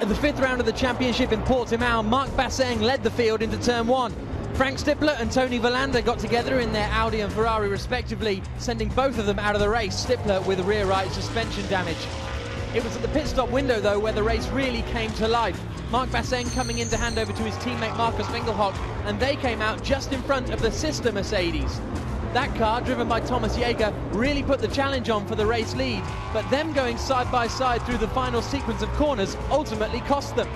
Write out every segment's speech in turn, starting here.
At the fifth round of the championship in Portimao, Marc Basseng led the field into turn one. Frank Stippler and Tony Verlander got together in their Audi and Ferrari respectively, sending both of them out of the race, Stippler with rear right suspension damage. It was at the pit stop window though where the race really came to life. Marc Basseng coming in to hand over to his teammate Markus Winkelhock, and they came out just in front of the sister Mercedes. That car, driven by Thomas Jaeger, really put the challenge on for the race lead, but them going side by side through the final sequence of corners ultimately cost them.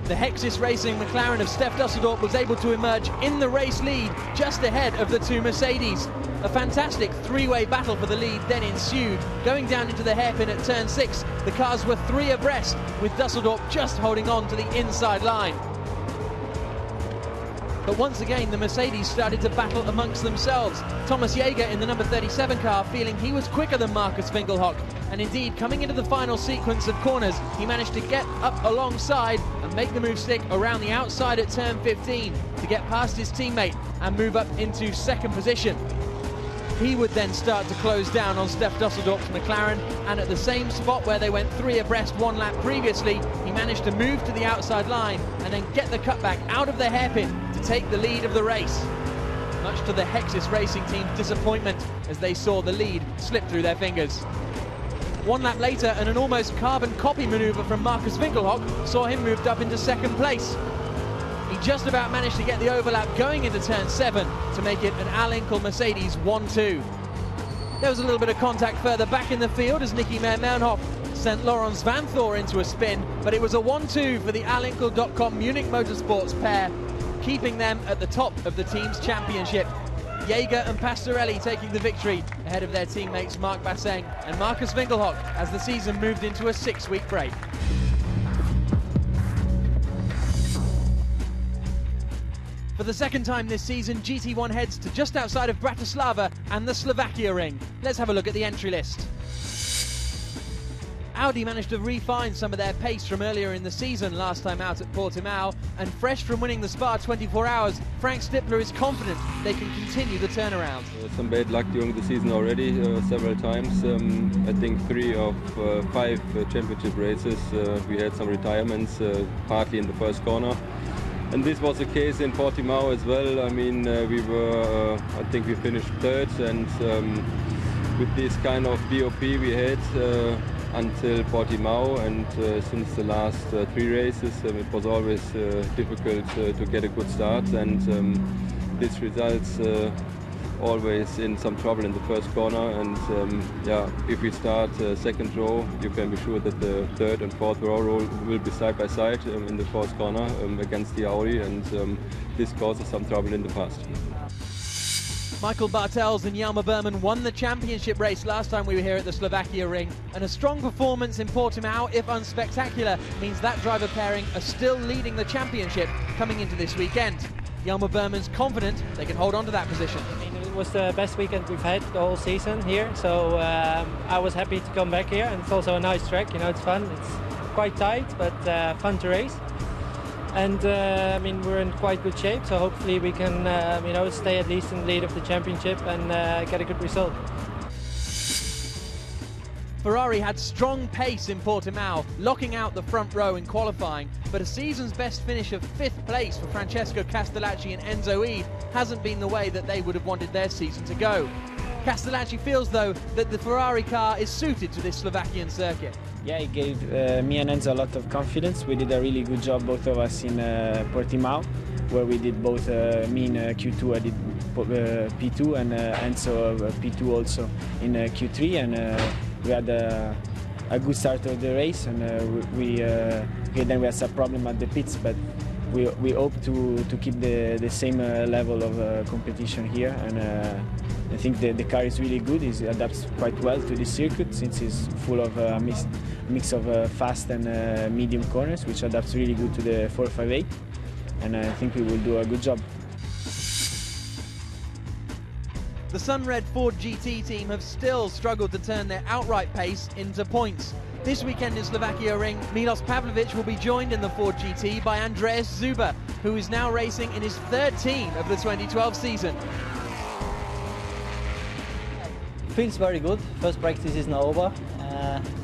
The Hexis Racing McLaren of Stef Dusseldorp was able to emerge in the race lead just ahead of the two Mercedes. A fantastic three-way battle for the lead then ensued. Going down into the hairpin at turn 6, the cars were three abreast, with Dusseldorp just holding on to the inside line. But once again, the Mercedes started to battle amongst themselves. Thomas Jaeger in the number 37 car feeling he was quicker than Markus Winkelhock. And indeed, coming into the final sequence of corners, he managed to get up alongside and make the move stick around the outside at turn 15 to get past his teammate and move up into second position. He would then start to close down on Stef Dusseldorp's McLaren, and at the same spot where they went three abreast one lap previously, he managed to move to the outside line and then get the cutback out of the hairpin to take the lead of the race. Much to the Hexis Racing team's disappointment as they saw the lead slip through their fingers. One lap later, and an almost carbon copy manoeuvre from Markus Winkelhock saw him moved up into second place. He just about managed to get the overlap going into turn 7 to make it an Al Inkel Mercedes 1-2. There was a little bit of contact further back in the field as Nicky Meyer-Mernhoff sent Laurens Vanthoor into a spin, but it was a 1-2 for the ALINKEL.com Munich Motorsports pair, keeping them at the top of the team's championship. Jaeger and Pastorelli taking the victory ahead of their teammates Marc Basseng and Markus Winkelhock as the season moved into a 6-week break. For the second time this season, GT1 heads to just outside of Bratislava and the Slovakia ring. Let's have a look at the entry list. Audi managed to refine some of their pace from earlier in the season, last time out at Portimao, and fresh from winning the Spa 24 Hours, Frank Stippler is confident they can continue the turnaround. Some bad luck during the season already, several times. I think 3 of 5 championship races we had some retirements, partly in the first corner. And this was the case in Portimao as well. I mean, I think we finished third, and with this kind of DOP we had until Portimao, and since the last 3 races it was always difficult to get a good start, and this results always in some trouble in the first corner. And yeah, if we start second row, you can be sure that the third and fourth row will be side by side in the fourth corner against the Audi, and this causes some trouble in the past. Michael Bartels and Hjalmar Berman won the championship race last time we were here at the Slovakia ring, and a strong performance in Portimao, if unspectacular, means that driver pairing are still leading the championship coming into this weekend. Hjalmar Berman's confident they can hold on to that position. I mean, it was the best weekend we've had the whole season here, so I was happy to come back here, and it's also a nice track, you know, it's fun, it's quite tight, but fun to race. And I mean, we're in quite good shape, so hopefully we can you know, stay at least in the lead of the championship and get a good result. Ferrari had strong pace in Portimao, locking out the front row in qualifying, but a season's best finish of 5th place for Francesco Castellacci and Enzo Ede hasn't been the way that they would have wanted their season to go. Castellacci feels, though, that the Ferrari car is suited to this Slovakian circuit. Yeah, it gave me and Enzo a lot of confidence. We did a really good job, both of us, in Portimao, where we did both, me in Q2, I did P2, and Enzo P2 also in Q3, and we had a good start of the race, and then we had some problem at the pits, but we hope to keep the same level of competition here, and I think the car is really good. It adapts quite well to this circuit since it's full of a mix of fast and medium corners, which adapts really good to the 458, and I think we will do a good job. The Sunred Ford GT team have still struggled to turn their outright pace into points. This weekend in Slovakia ring, Milos Pavlovic will be joined in the Ford GT by Andreas Zuber, who is now racing in his 3rd team of the 2012 season. Feels very good. First practice is now over.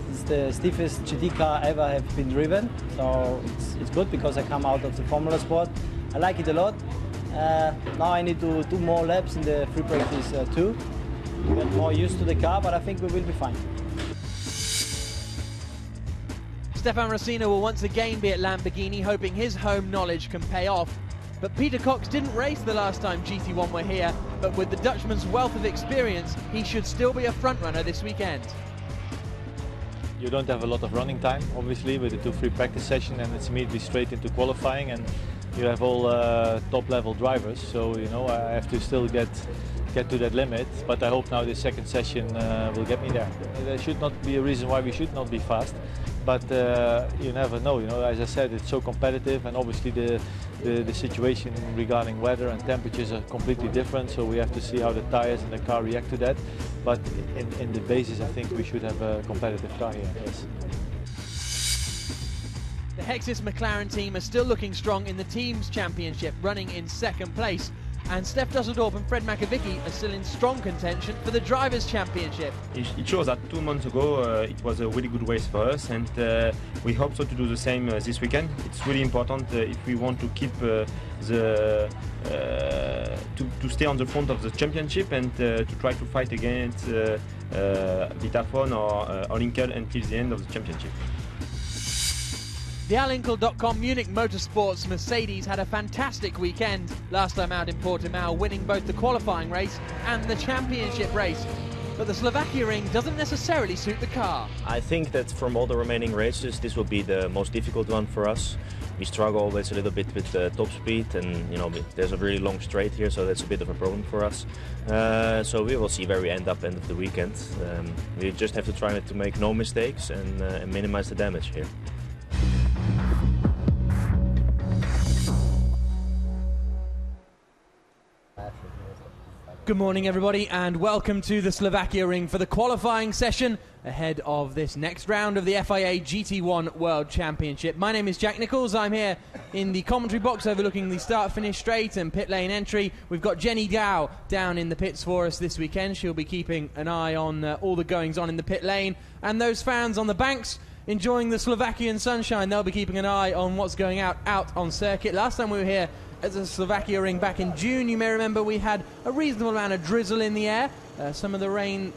It's the stiffest GT car ever have been driven. So it's good because I come out of the Formula sport. I like it a lot. Now I need to do more laps in the free practice too. Get more used to the car, but I think we will be fine. Stefan Rossina will once again be at Lamborghini, hoping his home knowledge can pay off. But Peter Cox didn't race the last time GT1 were here, but with the Dutchman's wealth of experience, he should still be a front-runner this weekend. You don't have a lot of running time, obviously, with the 2 free practice sessions, and it's immediately straight into qualifying, and you have all top-level drivers, so you know I have to still get to that limit, but I hope now this second session will get me there. There should not be a reason why we should not be fast, but you never know. You know, as I said, it's so competitive, and obviously the situation regarding weather and temperatures are completely different, so we have to see how the tires and the car react to that. But in the basis, I think we should have a competitive car here. Yes. The Hexis McLaren team are still looking strong in the Teams Championship, running in second place. And Steph Dusseldorp and Fred Makovicky are still in strong contention for the Drivers' Championship. It shows that 2 months ago it was a really good race for us, and we hope so to do the same this weekend. It's really important if we want to keep to stay on the front of the championship and to try to fight against Vitaphone or Olinkel until the end of the championship. The Alinkel.com Munich Motorsports Mercedes had a fantastic weekend, last time out in Portimao, winning both the qualifying race and the championship race. But the Slovakia ring doesn't necessarily suit the car. I think that from all the remaining races, this will be the most difficult one for us. We struggle always a little bit with the top speed, and you know there's a really long straight here, so that's a bit of a problem for us. So we will see where we end up end of the weekend. We just have to try to make no mistakes and minimize the damage here. Good morning, everybody, and welcome to the Slovakia ring for the qualifying session ahead of this next round of the FIA GT1 World Championship. My name is Jack Nichols. I'm here in the commentary box overlooking the start-finish straight and pit lane entry. We've got Jenny Gao down in the pits for us this weekend. She'll be keeping an eye on all the goings-on in the pit lane. And those fans on the banks enjoying the Slovakian sunshine, they'll be keeping an eye on what's going out on circuit. Last time we were here at the Slovakia ring back in June, you may remember we had a reasonable amount of drizzle in the air. Some of the rain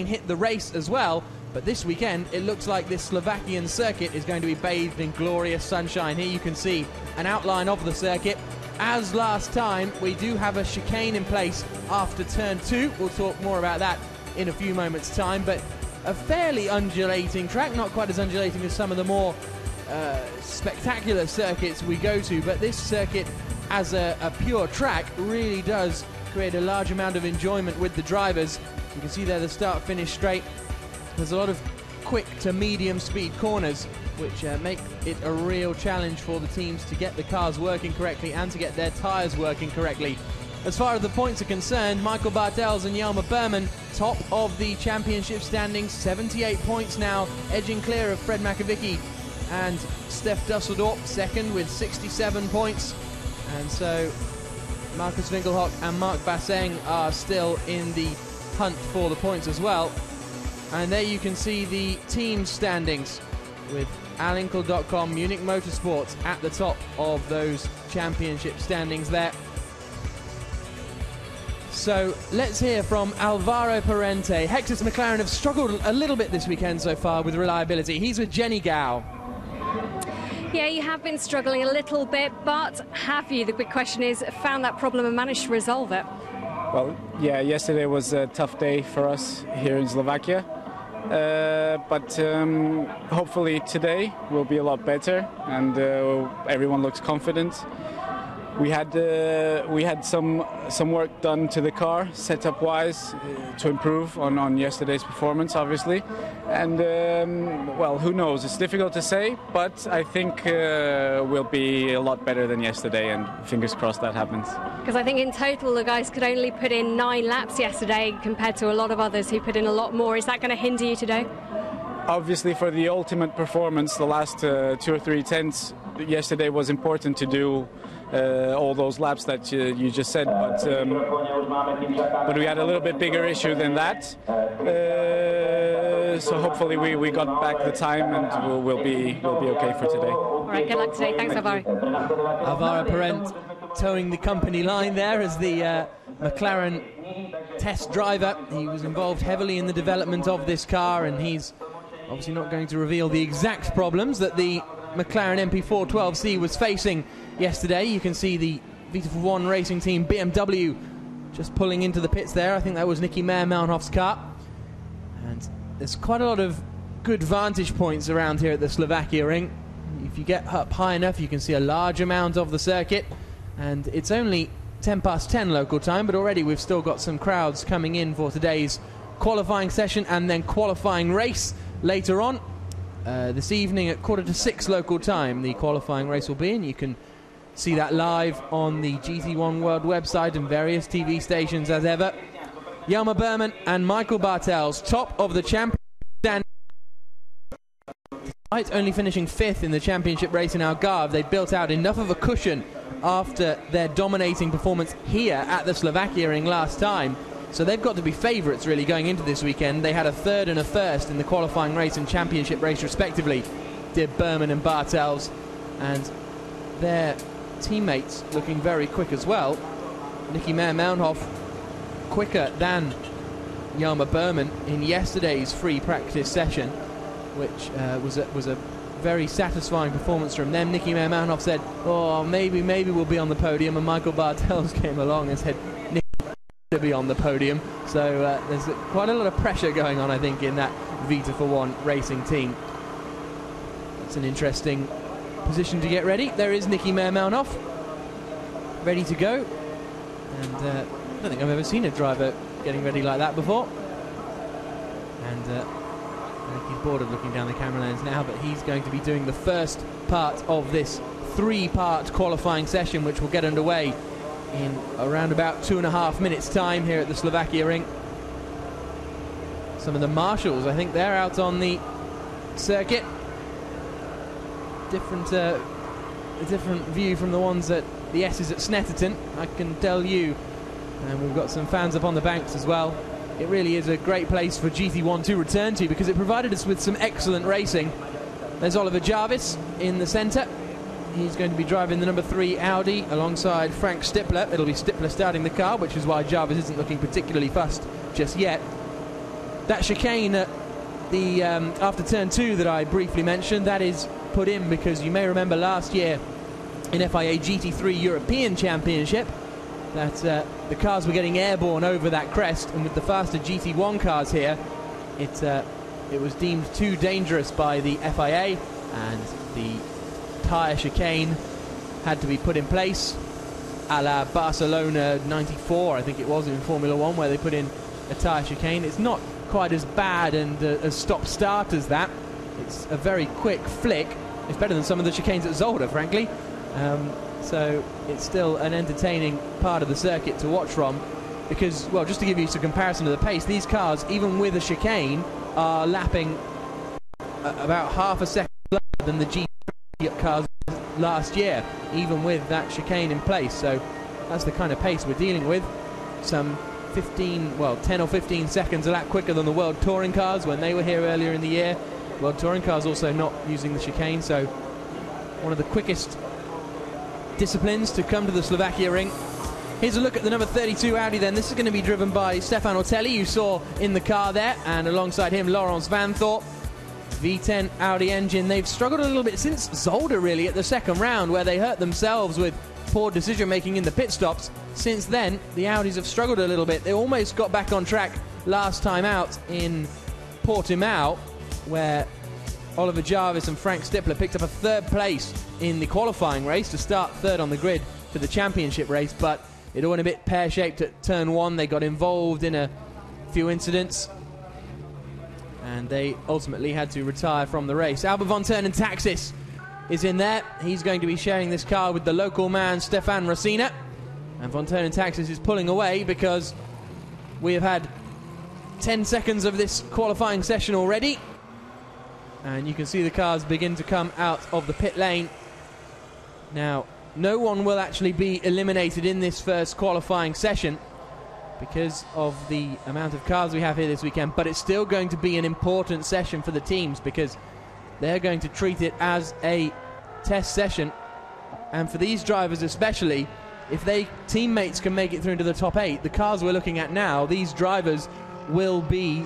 hit the race as well. But this weekend, it looks like this Slovakian circuit is going to be bathed in glorious sunshine. Here you can see an outline of the circuit. As last time, we do have a chicane in place after turn 2. We'll talk more about that in a few moments' time. But a fairly undulating track, not quite as undulating as some of the more spectacular circuits we go to, but this circuit as a pure track really does create a large amount of enjoyment with the drivers. You can see there the start-finish straight. There's a lot of quick to medium speed corners which make it a real challenge for the teams to get the cars working correctly and to get their tyres working correctly. As far as the points are concerned, Michael Bartels and Jelmer Berman top of the championship standings, 78 points now, edging clear of Fred Makovicky and Steph Dusseldorp second with 67 points. And so Marcus Winkelhock and Mark Basseng are still in the hunt for the points as well. And there you can see the team standings with Alinkel.com Munich Motorsports at the top of those championship standings there. So let's hear from Alvaro Parente. Hexis McLaren have struggled a little bit this weekend so far with reliability. He's with Jenny Gao. Yeah, you have been struggling a little bit, but have you, the big question is, found that problem and managed to resolve it? Well, yeah, yesterday was a tough day for us here in Slovakia. But hopefully today will be a lot better, and everyone looks confident. We had some work done to the car setup wise to improve on yesterday's performance, obviously, and well, who knows, it's difficult to say, but I think we'll be a lot better than yesterday, and fingers crossed that happens. Because I think in total the guys could only put in 9 laps yesterday compared to a lot of others who put in a lot more. Is that going to hinder you today? Obviously, for the ultimate performance, the last 2 or 3 tenths yesterday was important to do all those laps that you just said, but we had a little bit bigger issue than that. so hopefully we got back the time and we'll be okay for today. All right, good luck today. Thanks, Alvaro. Alvaro Parent towing the company line there as the McLaren test driver. He was involved heavily in the development of this car, and he's obviously not going to reveal the exact problems that the McLaren MP412C was facing yesterday. You can see the V1 racing team BMW just pulling into the pits there. I think that was Nicky Meyer-Melnhoff's car. And there's quite a lot of good vantage points around here at the Slovakia ring. If you get up high enough, you can see a large amount of the circuit. And it's only 10 past 10 local time, but already we've still got some crowds coming in for today's qualifying session and then qualifying race later on. This evening at 5:45 local time, the qualifying race will be, and you can see that live on the GT1 World website and various TV stations as ever. Jelmer Berman and Michael Bartels, top of the championship stand. Despite only finishing 5th in the championship race in Algarve, they built out enough of a cushion after their dominating performance here at the Slovakia ring last time. So they've got to be favourites really going into this weekend. They had a 3rd and a 1st in the qualifying race and championship race respectively, did Berman and Bartels, and their teammates looking very quick as well. Nicky Meyer-Melnhoff quicker than Jelmer Berman in yesterday's free practice session, which was a very satisfying performance from them. Nicky Meyer-Melnhoff said, "Oh, maybe we'll be on the podium," and Michael Bartels came along and said, "Nicky to be on the podium." So there's quite a lot of pressure going on, I think, in that V1 racing team. It's an interesting position to get ready. There is Nicky Meyer-Melnhoff ready to go, and I don't think I've ever seen a driver getting ready like that before. And I think he's bored of looking down the camera lens now, but he's going to be doing the first part of this 3-part qualifying session, which will get underway in around about 2.5 minutes time here at the Slovakia ring. Some of the marshals, I think they're out on the circuit. A different view from the ones at the S's at Snetterton, I can tell you. And we've got some fans up on the banks as well. It really is a great place for GT1 to return to because it provided us with some excellent racing. There's Oliver Jarvis in the centre. He's going to be driving the number 3 Audi alongside Frank Stippler. It'll be Stippler starting the car, which is why Jarvis isn't looking particularly fussed just yet. That chicane at the after turn 2 that I briefly mentioned, that is put in because you may remember last year in FIA GT3 European Championship that the cars were getting airborne over that crest, and with the faster GT1 cars here, it was deemed too dangerous by the FIA, and the tyre chicane had to be put in place, a la Barcelona 94, I think it was, in Formula 1, where they put in a tyre chicane. It's not quite as bad and as stop-start as that. It's a very quick flick. It's better than some of the chicanes at Zolder, frankly. So it's still an entertaining part of the circuit to watch from, because, well, just to give you some comparison to the pace, these cars, even with a chicane, are lapping about half a second slower than the GT cars last year, even with that chicane in place. So that's the kind of pace we're dealing with. Some 10 or 15 seconds a lap quicker than the World Touring cars when they were here earlier in the year. World Touring cars also not using the chicane, so one of the quickest disciplines to come to the Slovakia ring. Here's a look at the number 32 Audi then. This is going to be driven by Stefan Ortelli, you saw in the car there, and alongside him Laurence Vanthorpe. V10 Audi engine. They've struggled a little bit since Zolder, really, at the second round, where they hurt themselves with poor decision making in the pit stops. Since then, the Audis have struggled a little bit. They almost got back on track last time out in Portimao, where Oliver Jarvis and Frank Stippler picked up a 3rd place in the qualifying race to start 3rd on the grid for the championship race, but it all went a bit pear-shaped at turn 1. They got involved in a few incidents, and they ultimately had to retire from the race. Albert von Turnhen-Taxis is in there. He's going to be sharing this car with the local man, Stefan Rosina, and von Turnhen-Taxis is pulling away because we have had 10 seconds of this qualifying session already, and you can see the cars begin to come out of the pit lane. Now, no one will actually be eliminated in this first qualifying session. because of the amount of cars we have here this weekend, but it's still going to be an important session for the teams because they're going to treat it as a test session. And for these drivers especially, if they teammates can make it through into the top 8, the cars we're looking at now, these drivers will be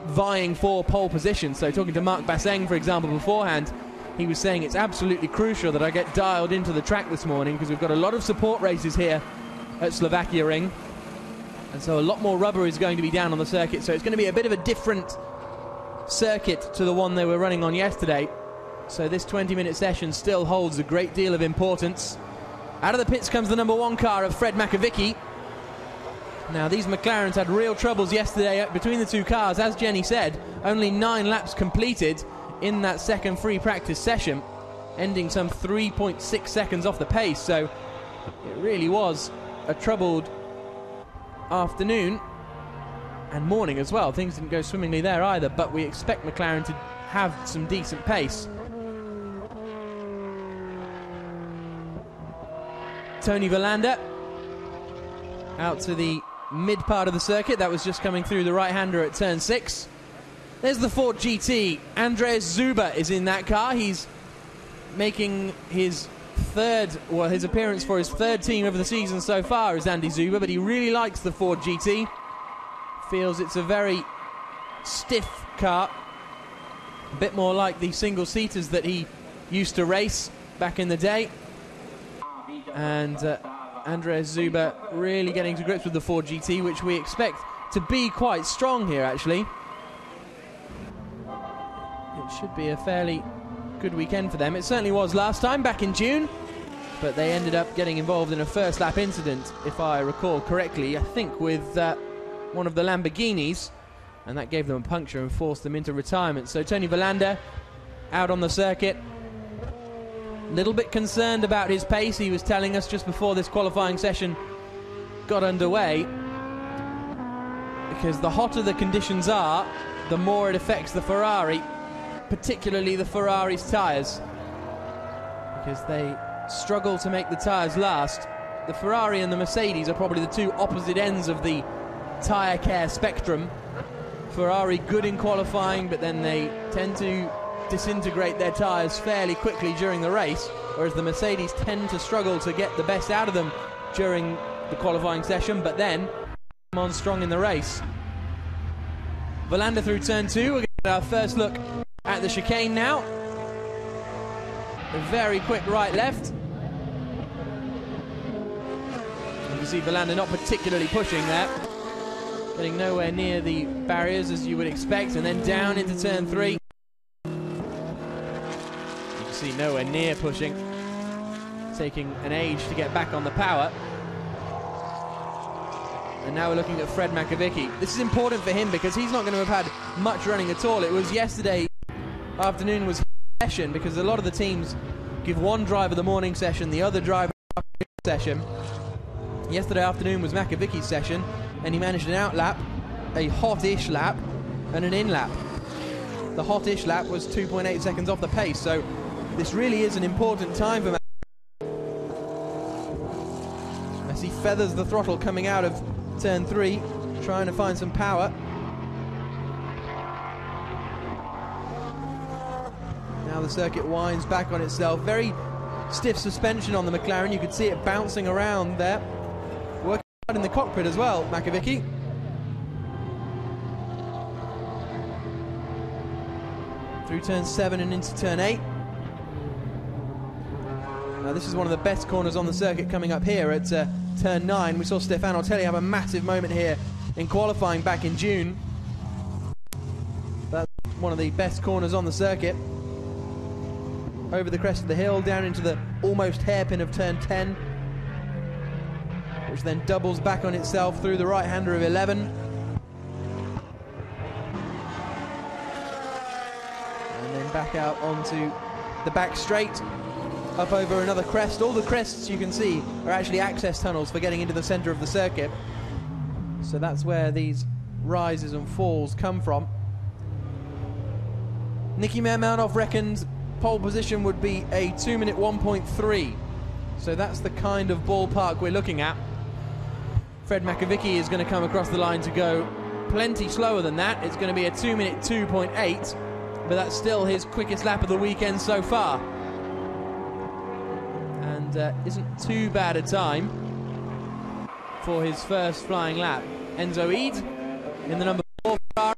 vying for pole position. So talking to Mark Basseng, for example, beforehand, he was saying it's absolutely crucial that I get dialed into the track this morning because we've got a lot of support races here at Slovakia Ring. And so a lot more rubber is going to be down on the circuit. So it's going to be a bit of a different circuit to the one they were running on yesterday. So this 20-minute session still holds a great deal of importance. Out of the pits comes the number 1 car of Fred Makovicky. Now, these McLarens had real troubles yesterday between the two cars. As Jenny said, only 9 laps completed in that second free practice session, ending some 3.6 seconds off the pace. So it really was a troubled afternoon and morning as well. Things didn't go swimmingly there either, but we expect McLaren to have some decent pace. Tony Verlander out to the mid part of the circuit. That was just coming through the right-hander at turn 6. There's the Ford GT. Andreas Zuber is in that car. He's making his his appearance for his 3rd team of the season so far is Andy Zuber, but he really likes the Ford GT. Feels it's a very stiff car, a bit more like the single-seaters that he used to race back in the day. And Andreas Zuber really getting to grips with the Ford GT, which we expect to be quite strong here, actually. It should be a fairly good weekend for them. It certainly was last time, back in June, but they ended up getting involved in a first lap incident, if I recall correctly, I think with one of the Lamborghinis, and that gave them a puncture and forced them into retirement. So Tony Verlander out on the circuit. Little bit concerned about his pace. He was telling us just before this qualifying session got underway, because the hotter the conditions are, the more it affects the Ferrari, particularly the Ferrari's tyres, because they struggle to make the tyres last. The Ferrari and the Mercedes are probably the two opposite ends of the tyre care spectrum. Ferrari good in qualifying, but then they tend to disintegrate their tyres fairly quickly during the race, whereas the Mercedes tend to struggle to get the best out of them during the qualifying session, but then come on strong in the race. Verlander through turn 2. We're going to get our first look at the chicane now. A very quick right-left. You can see Verlander not particularly pushing there, getting nowhere near the barriers as you would expect, and then down into turn 3. See, nowhere near pushing, taking an age to get back on the power. And now we're looking at Fred Makovicky. This is important for him because he's not going to have had much running at all. It was yesterday afternoon was session, because a lot of the teams give one driver the morning session, the other driver the afternoon session. Yesterday afternoon was Makovicky's session, and he managed an out lap, a hot-ish lap, and an in lap. The hot-ish lap was 2.8 seconds off the pace, so this really is an important time for Makovicky. As he feathers the throttle coming out of turn 3, trying to find some power. Now the circuit winds back on itself. Very stiff suspension on the McLaren. You could see it bouncing around there. Working hard in the cockpit as well, Makovicky. Through turn 7 and into turn 8. Now this is one of the best corners on the circuit coming up here at turn 9. We saw Stefano Telli have a massive moment here in qualifying back in June. That's one of the best corners on the circuit. Over the crest of the hill, down into the almost hairpin of turn 10, which then doubles back on itself through the right-hander of 11. And then back out onto the back straight, up over another crest. All the crests you can see are actually access tunnels for getting into the center of the circuit. So that's where these rises and falls come from. Nicky Mermanov reckons pole position would be a 2-minute 1.3. So that's the kind of ballpark we're looking at Fred Makovicky is going to come across the line to go plenty slower than that. It's going to be a 2 minute 2.8, but that's still his quickest lap of the weekend so far. And isn't too bad a time for his first flying lap. Enzo Eid in the number 4 Ferrari.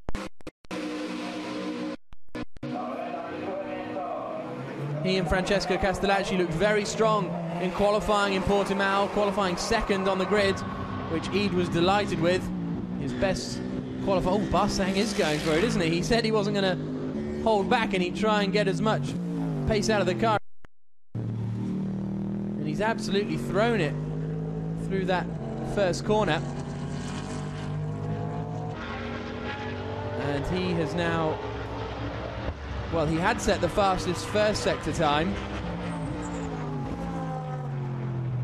He and Francesco Castellacci looked very strong in qualifying in Portimao, qualifying second on the grid, which Eid was delighted with. His best qualify. Oh, Barsang is going for it, isn't he? He said he wasn't going to hold back and he'd try and get as much pace out of the car. And he's absolutely thrown it through that first corner. And he has now, well, he had set the fastest first sector time,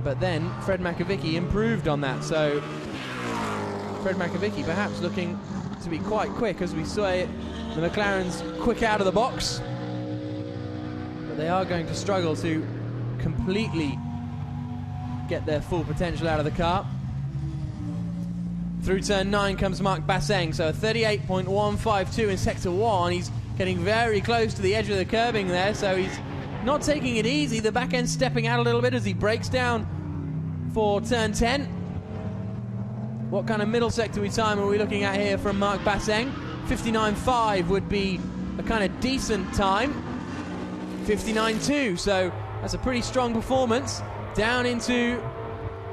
but then Fred Makovicky improved on that. So Fred Makovicky perhaps looking to be quite quick, as we saw it. The McLaren's quick out of the box, but they are going to struggle to completely get their full potential out of the car. Through turn 9 comes Marc Basseng, so 38.152 in sector 1. He's getting very close to the edge of the curbing there, so he's not taking it easy. The back end stepping out a little bit as he breaks down for turn 10. What kind of middle sector time are we looking at here from Marc Basseng? 59.5 would be a kind of decent time. 59.2, so that's a pretty strong performance. Down into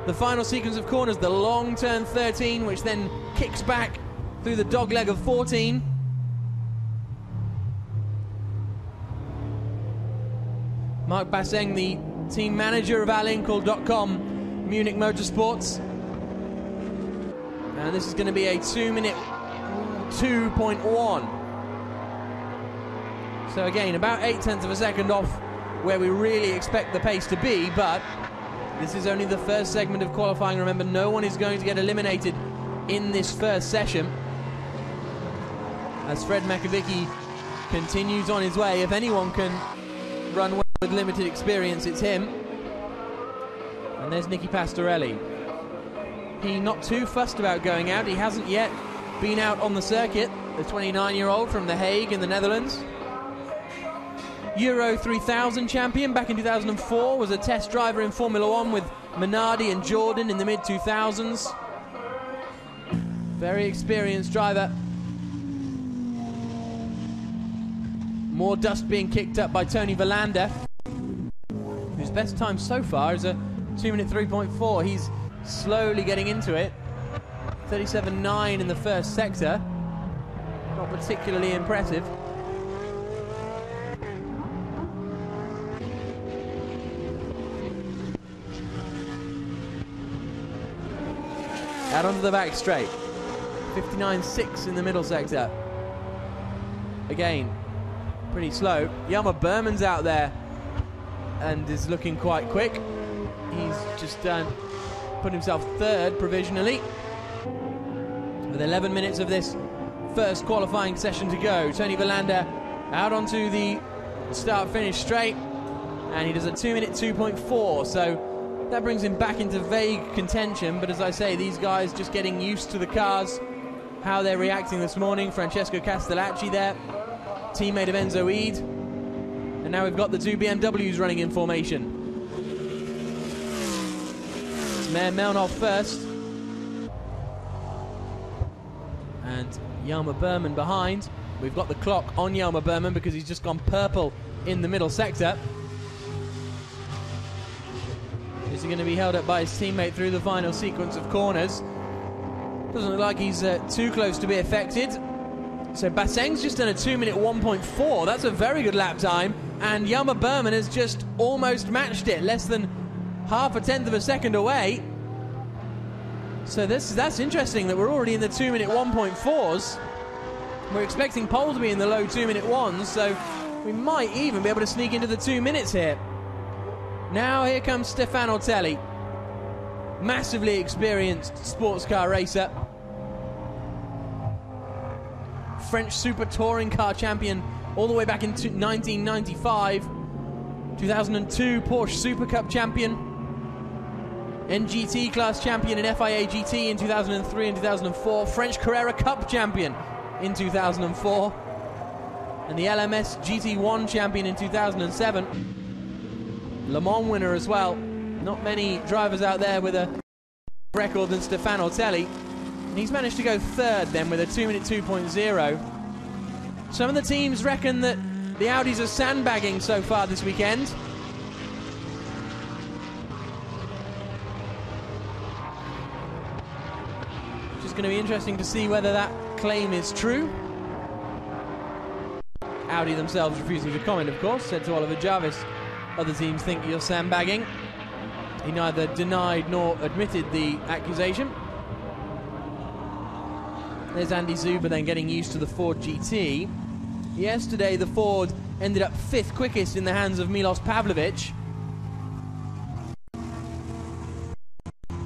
the final sequence of corners, the long turn 13, which then kicks back through the dogleg of 14. Marc Basseng, the team manager of Alinkle.com Munich Motorsports. And this is going to be a 2 minute 2.1. So again, about 0.8 of a second off where we really expect the pace to be, but this is only the first segment of qualifying. Remember, no one is going to get eliminated in this first session. As Fred Makovicky continues on his way, if anyone can run well with limited experience, it's him. And there's Nicky Pastorelli. He not too fussed about going out. He hasn't yet been out on the circuit. The 29-year-old from The Hague in the Netherlands. Euro 3000 champion back in 2004, was a test driver in Formula 1 with Minardi and Jordan in the mid-2000s. Very experienced driver. More dust being kicked up by Tony Verlander, whose best time so far is a 2 minute 3.4. He's slowly getting into it. 37.9 in the first sector. Not particularly impressive. Out onto the back straight. 59.6 in the middle sector. Again, pretty slow. Yama Berman's out there and is looking quite quick. He's just put himself third provisionally. With 11 minutes of this first qualifying session to go. Tony Verlander out onto the start-finish straight, and he does a 2 minute 2.4. So that brings him back into vague contention, but as I say, these guys just getting used to the cars, how they're reacting this morning. Francesco Castellacci there, teammate of Enzo Eid, and now we've got the two BMWs running in formation. It's Meir Melnov first, and Yama Berman behind. We've got the clock on Yama Berman because he's just gone purple in the middle sector. Is he going to be held up by his teammate through the final sequence of corners? Doesn't look like he's too close to be affected. So Basseng's just done a 2 minute 1.4. That's a very good lap time. And Yama Berman has just almost matched it, less than 0.5 of a second away. So that's interesting that we're already in the 2 minute 1.4s. We're expecting pole to be in the low 2 minute 1s, so we might even be able to sneak into the 2 minutes here. Now here comes Stefano Telli, massively experienced sports car racer, French Super Touring Car champion all the way back in 1995, 2002 Porsche Super Cup champion, NGT class champion in FIA GT in 2003 and 2004, French Carrera Cup champion in 2004, and the LMS GT1 champion in 2007. Le Mans winner as well. Not many drivers out there with a record than Stefano Telli. And he's managed to go third then with a 2-minute 2.0. Some of the teams reckon that the Audis are sandbagging so far this weekend. Which is going to be interesting to see whether that claim is true. Audi themselves refusing to comment, of course, said to Oliver Jarvis, other teams think you're sandbagging. He neither denied nor admitted the accusation. There's Andy Zuber then getting used to the Ford GT. Yesterday the Ford ended up 5th quickest in the hands of Milos Pavlovic.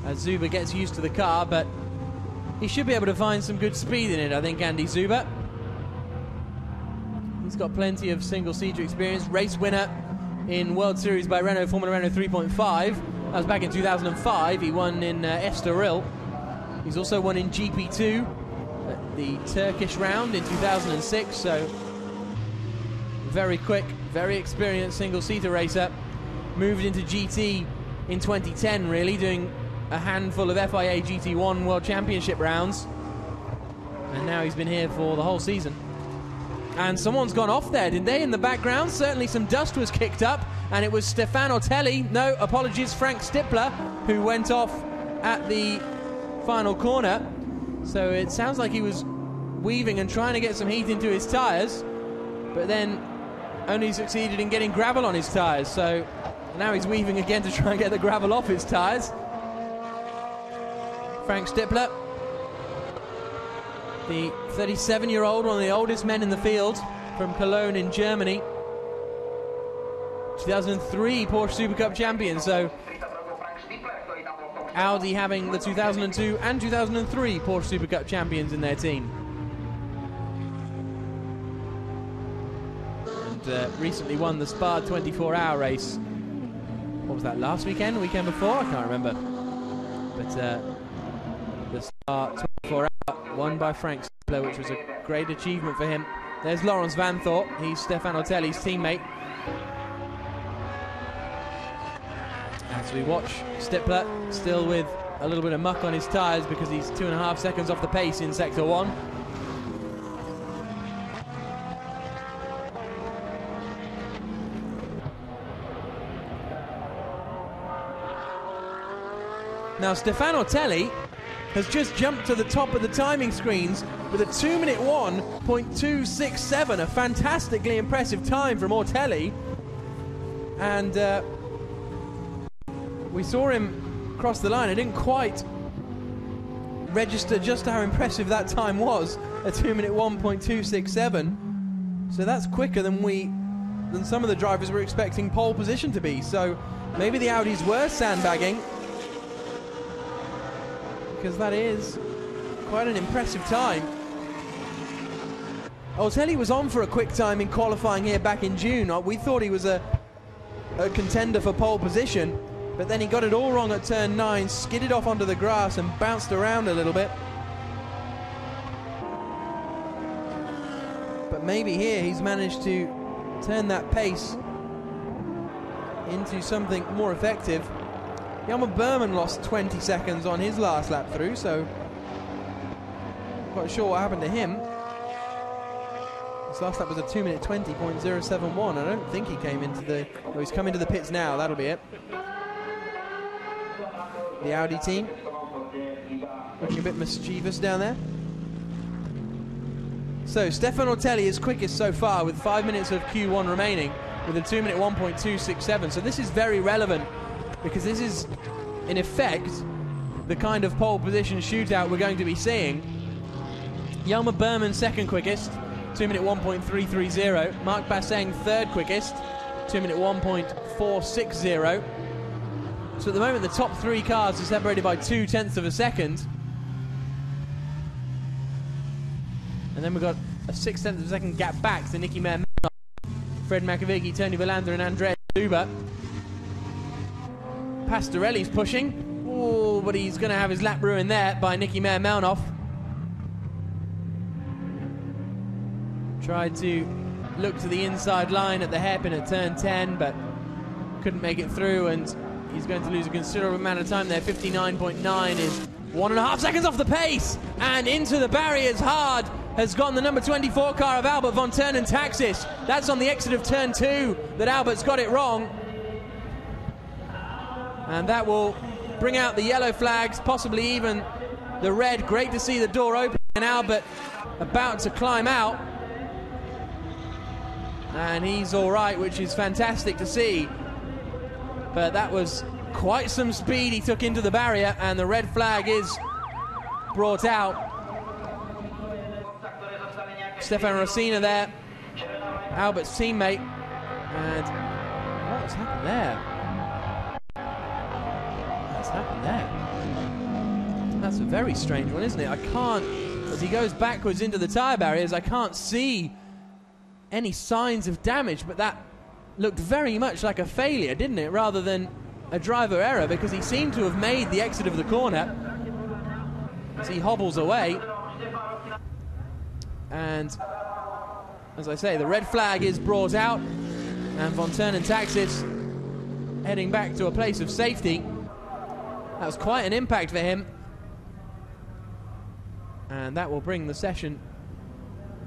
As Zuber gets used to the car, but he should be able to find some good speed in it, I think, Andy Zuber. He's got plenty of single-seater experience. Race winner in World Series by Renault, Formula Renault 3.5. That was back in 2005. He won in Estoril. He's also won in GP2 at the Turkish round in 2006. So very quick, very experienced single-seater racer. Moved into GT in 2010, really, doing a handful of FIA GT1 World Championship rounds. And now he's been here for the whole season. And someone's gone off there, didn't they? In the background, certainly some dust was kicked up, and it was Stefano Telli, no, apologies, Frank Stippler, who went off at the final corner. So it sounds like he was weaving and trying to get some heat into his tyres, but then only succeeded in getting gravel on his tyres. So now he's weaving again to try and get the gravel off his tyres. Frank Stippler, the 37-year-old, one of the oldest men in the field, from Cologne in Germany. 2003 Porsche Super Cup champion, so Audi having the 2002 and 2003 Porsche Super Cup champions in their team. And recently won the Spa 24-hour race. What was that, last weekend, weekend before? I can't remember. But the Spa 24-hour won by Frank Stippler, which was a great achievement for him. There's Lawrence Van Thorp, he's Stefano Telli's teammate. As we watch Stippler, still with a little bit of muck on his tyres because he's 2.5 seconds off the pace in Sector 1. Now Stefano Telli has just jumped to the top of the timing screens with a 2-minute 1.267, a fantastically impressive time from Ortelli. And we saw him cross the line. I didn't quite register just how impressive that time was, a 2-minute 1.267. So that's quicker than some of the drivers were expecting pole position to be. So maybe the Audis were sandbagging, because that is quite an impressive time. Ortelli was on for a quick time in qualifying here back in June. We thought he was a contender for pole position, but then he got it all wrong at turn 9, skidded off onto the grass and bounced around a little bit. But maybe here he's managed to turn that pace into something more effective. Yama Berman lost 20 seconds on his last lap through, so not quite sure what happened to him. His last lap was a 2-minute 20.071. I don't think he came into the... Oh, he's come into the pits now, that'll be it. The Audi team looking a bit mischievous down there. So Stefano Telli is quickest so far with 5 minutes of Q1 remaining with a 2-minute 1.267. So this is very relevant, because this is, in effect, the kind of pole position shootout we're going to be seeing. Yelmer Berman second quickest, 2-minute 1.330. Mark Basseng third quickest, 2-minute 1.460. So at the moment the top 3 cars are separated by 0.2 of a second. And then we've got a 0.6 of a second gap back to Nicky Meyer, Fred Makovic, Tony Verlander and Andrea Zuber. Pastorelli's pushing. Oh, but he's going to have his lap ruined there by Nicky Meyer-Melnoff. Tried to look to the inside line at the hairpin at turn 10, but couldn't make it through, and he's going to lose a considerable amount of time there. 59.9 is 1.5 seconds off the pace, and into the barriers hard has gotten the number 24 car of Albert von Turnhen-Taxis. That's on the exit of turn 2 that Albert's got it wrong. And that will bring out the yellow flags, possibly even the red. Great to see the door open and Albert about to climb out. And he's all right, which is fantastic to see. But that was quite some speed he took into the barrier, and the red flag is brought out. Stefan Rosina there, Albert's teammate. And what's happened there? What's happened there? That's a very strange one, isn't it? I can't, as he goes backwards into the tyre barriers, I can't see any signs of damage, but that looked very much like a failure, didn't it, rather than a driver error, because he seemed to have made the exit of the corner as he hobbles away. And as I say, the red flag is brought out, and von Turnhen-Taxis heading back to a place of safety. That was quite an impact for him, and that will bring the session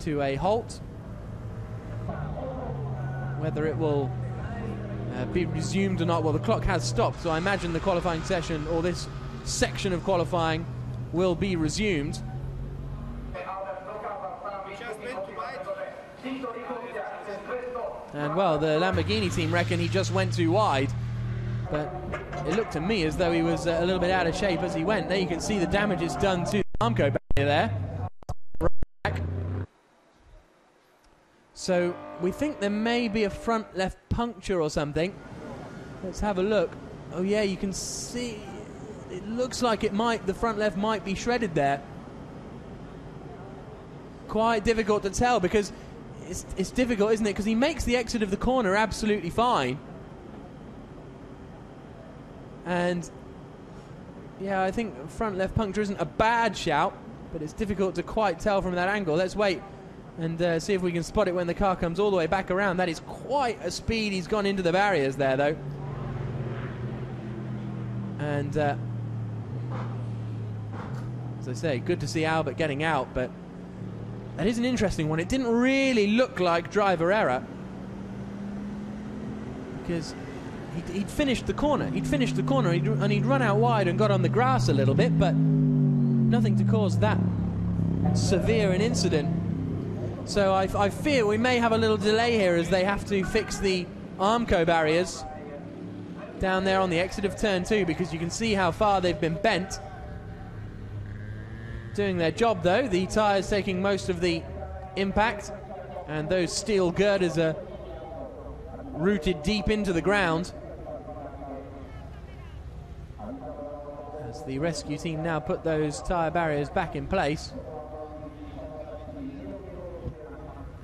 to a halt. Whether it will be resumed or not, well, the clock has stopped, so I imagine the qualifying session, or this section of qualifying, will be resumed. And well, the Lamborghini team reckon he just went too wide, but it looked to me as though he was a little bit out of shape as he went. There you can see the damage it's done to the Armco barrier there. So we think there may be a front left puncture or something. Let's have a look. Oh yeah, you can see it looks like it might, the front left might be shredded there. Quite difficult to tell, because it's difficult, isn't it? Because he makes the exit of the corner absolutely fine. And yeah, I think front left puncture isn't a bad shout, but it's difficult to quite tell from that angle. Let's wait and see if we can spot it when the car comes all the way back around. That is quite a speed he's gone into the barriers there, though. And as I say, good to see Albert getting out, but that is an interesting one. It didn't really look like driver error, because he'd finished the corner. He'd finished the corner, and he'd run out wide and got on the grass a little bit, but nothing to cause that severe an incident. So I fear we may have a little delay here as they have to fix the Armco barriers down there on the exit of turn 2, because you can see how far they've been bent. Doing their job though, the tyres taking most of the impact, and those steel girders are rooted deep into the ground. As the rescue team now put those tyre barriers back in place.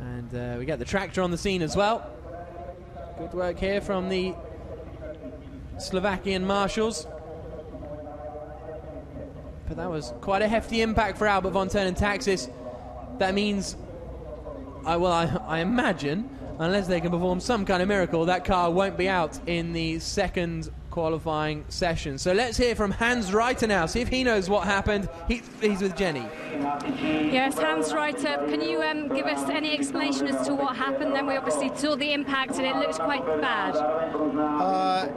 And we get the tractor on the scene as well. Good work here from the Slovakian marshals. But that was quite a hefty impact for Albert von Turnhen-Taxis. That means, I imagine, unless they can perform some kind of miracle, that car won't be out in the second qualifying session. So let's hear from Hans Reiter now, see if he knows what happened. He's with Jenny. Yes, Hans Reiter, can you give us any explanation as to what happened? Then we obviously saw the impact and it looks quite bad.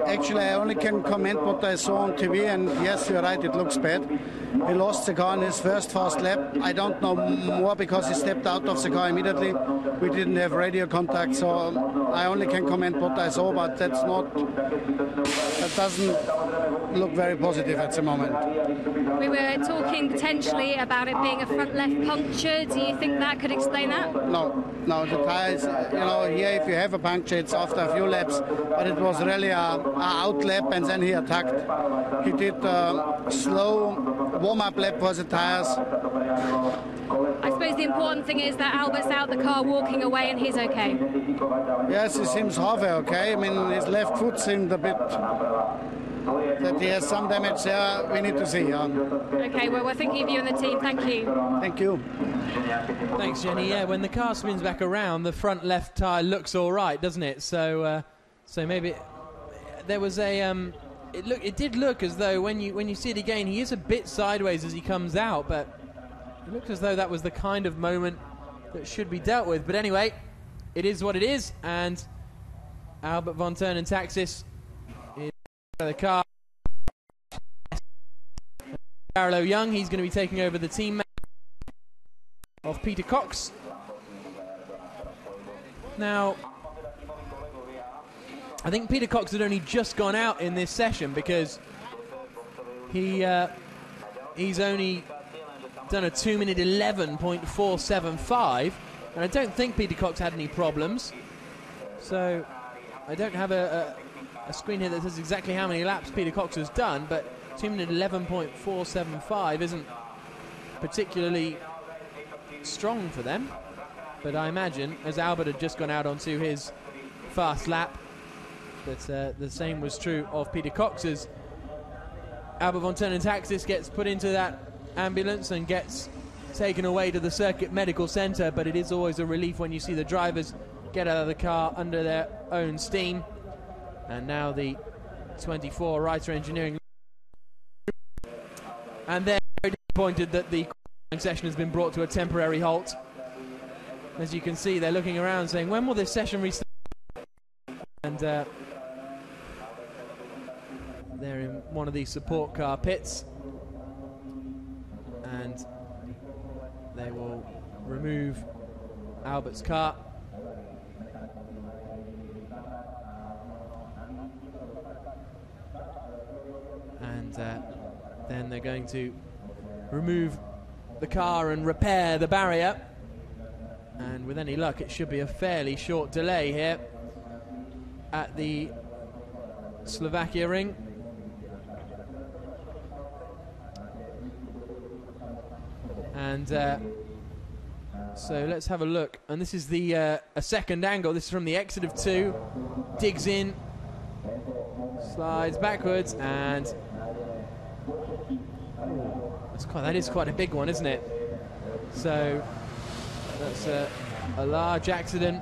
Actually, I only can comment what I saw on TV, and yes, you're right, it looks bad. He lost the car in his first fast lap. I don't know more because he stepped out of the car immediately. We didn't have radio contact, so I only can comment what I saw, but that doesn't look very positive at the moment. We were talking potentially about it being a front left puncture. Do you think that could explain that? No, the tires, here if you have a puncture, it's after a few laps, but it was really a out lap, and then he attacked. He did a slow warm-up lap for the tires. I suppose the important thing is that Albert's out the car walking away and he's okay. Yes, he seems halfway okay. I mean, his left foot seemed a bit That he has some damage there, we need to see. Okay, well, we're thinking of you and the team. Thank you. Thank you. Thanks, Jenny. Yeah, when the car spins back around, the front left tyre looks all right, doesn't it? So maybe there was a... It did look as though when you see it again, he is a bit sideways as he comes out, but it looks as though that was the kind of moment that should be dealt with. But anyway, it is what it is, and Albert von Turnentaxis is out of the car. Carlo Young, he's going to be taking over the team of Peter Cox. Now, I think Peter Cox had only just gone out in this session because he's only done a 2-minute 11.475, and I don't think Peter Cox had any problems. So I don't have a screen here that says exactly how many laps Peter Cox has done, but 2-minute 11.475 isn't particularly strong for them. But I imagine, as Albert had just gone out onto his fast lap, that the same was true of Peter Cox, as Albert von Turnentaxis gets put into that ambulance and gets taken away to the Circuit Medical Centre. But it is always a relief when you see the drivers get out of the car under their own steam. And now the 24 Reiter Engineering, and they're very disappointed that the qualifying session has been brought to a temporary halt. As you can see, they're looking around saying, when will this session restart? And they're in one of these support car pits, and they will remove Albert's car. And then they're going to remove the car and repair the barrier. And with any luck, it should be a fairly short delay here at the Slovakia ring. And so let's have a look. And this is the a second angle. This is from the exit of 2. Digs in, slides backwards, and that is quite a big one, isn't it? So that's a large accident,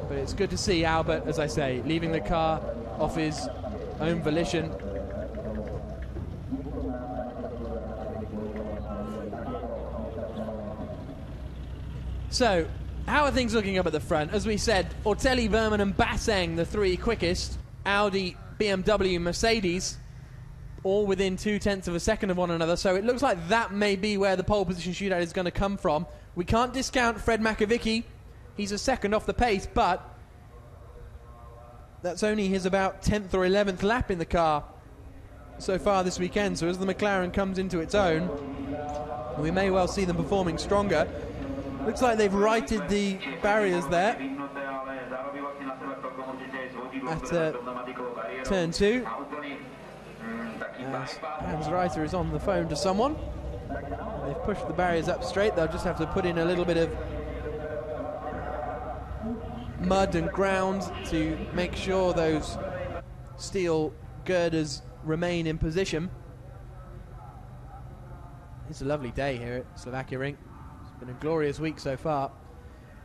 but it's good to see Albert, as I say, leaving the car off his own volition. So, how are things looking up at the front? As we said, Ortelli, Verman and Basseng, the 3 quickest. Audi, BMW, Mercedes, all within 0.2 of a second of one another. So it looks like that may be where the pole position shootout is going to come from. We can't discount Fred Makovicky. He's a second off the pace, but that's only his about 10th or 11th lap in the car so far this weekend. So as the McLaren comes into its own, we may well see them performing stronger. Looks like they've righted the barriers there at turn 2. Hans Reiter is on the phone to someone. They've pushed the barriers up straight. They'll just have to put in a little bit of mud and ground to make sure those steel girders remain in position. It's a lovely day here at Slovakia Ring. It's been a glorious week so far,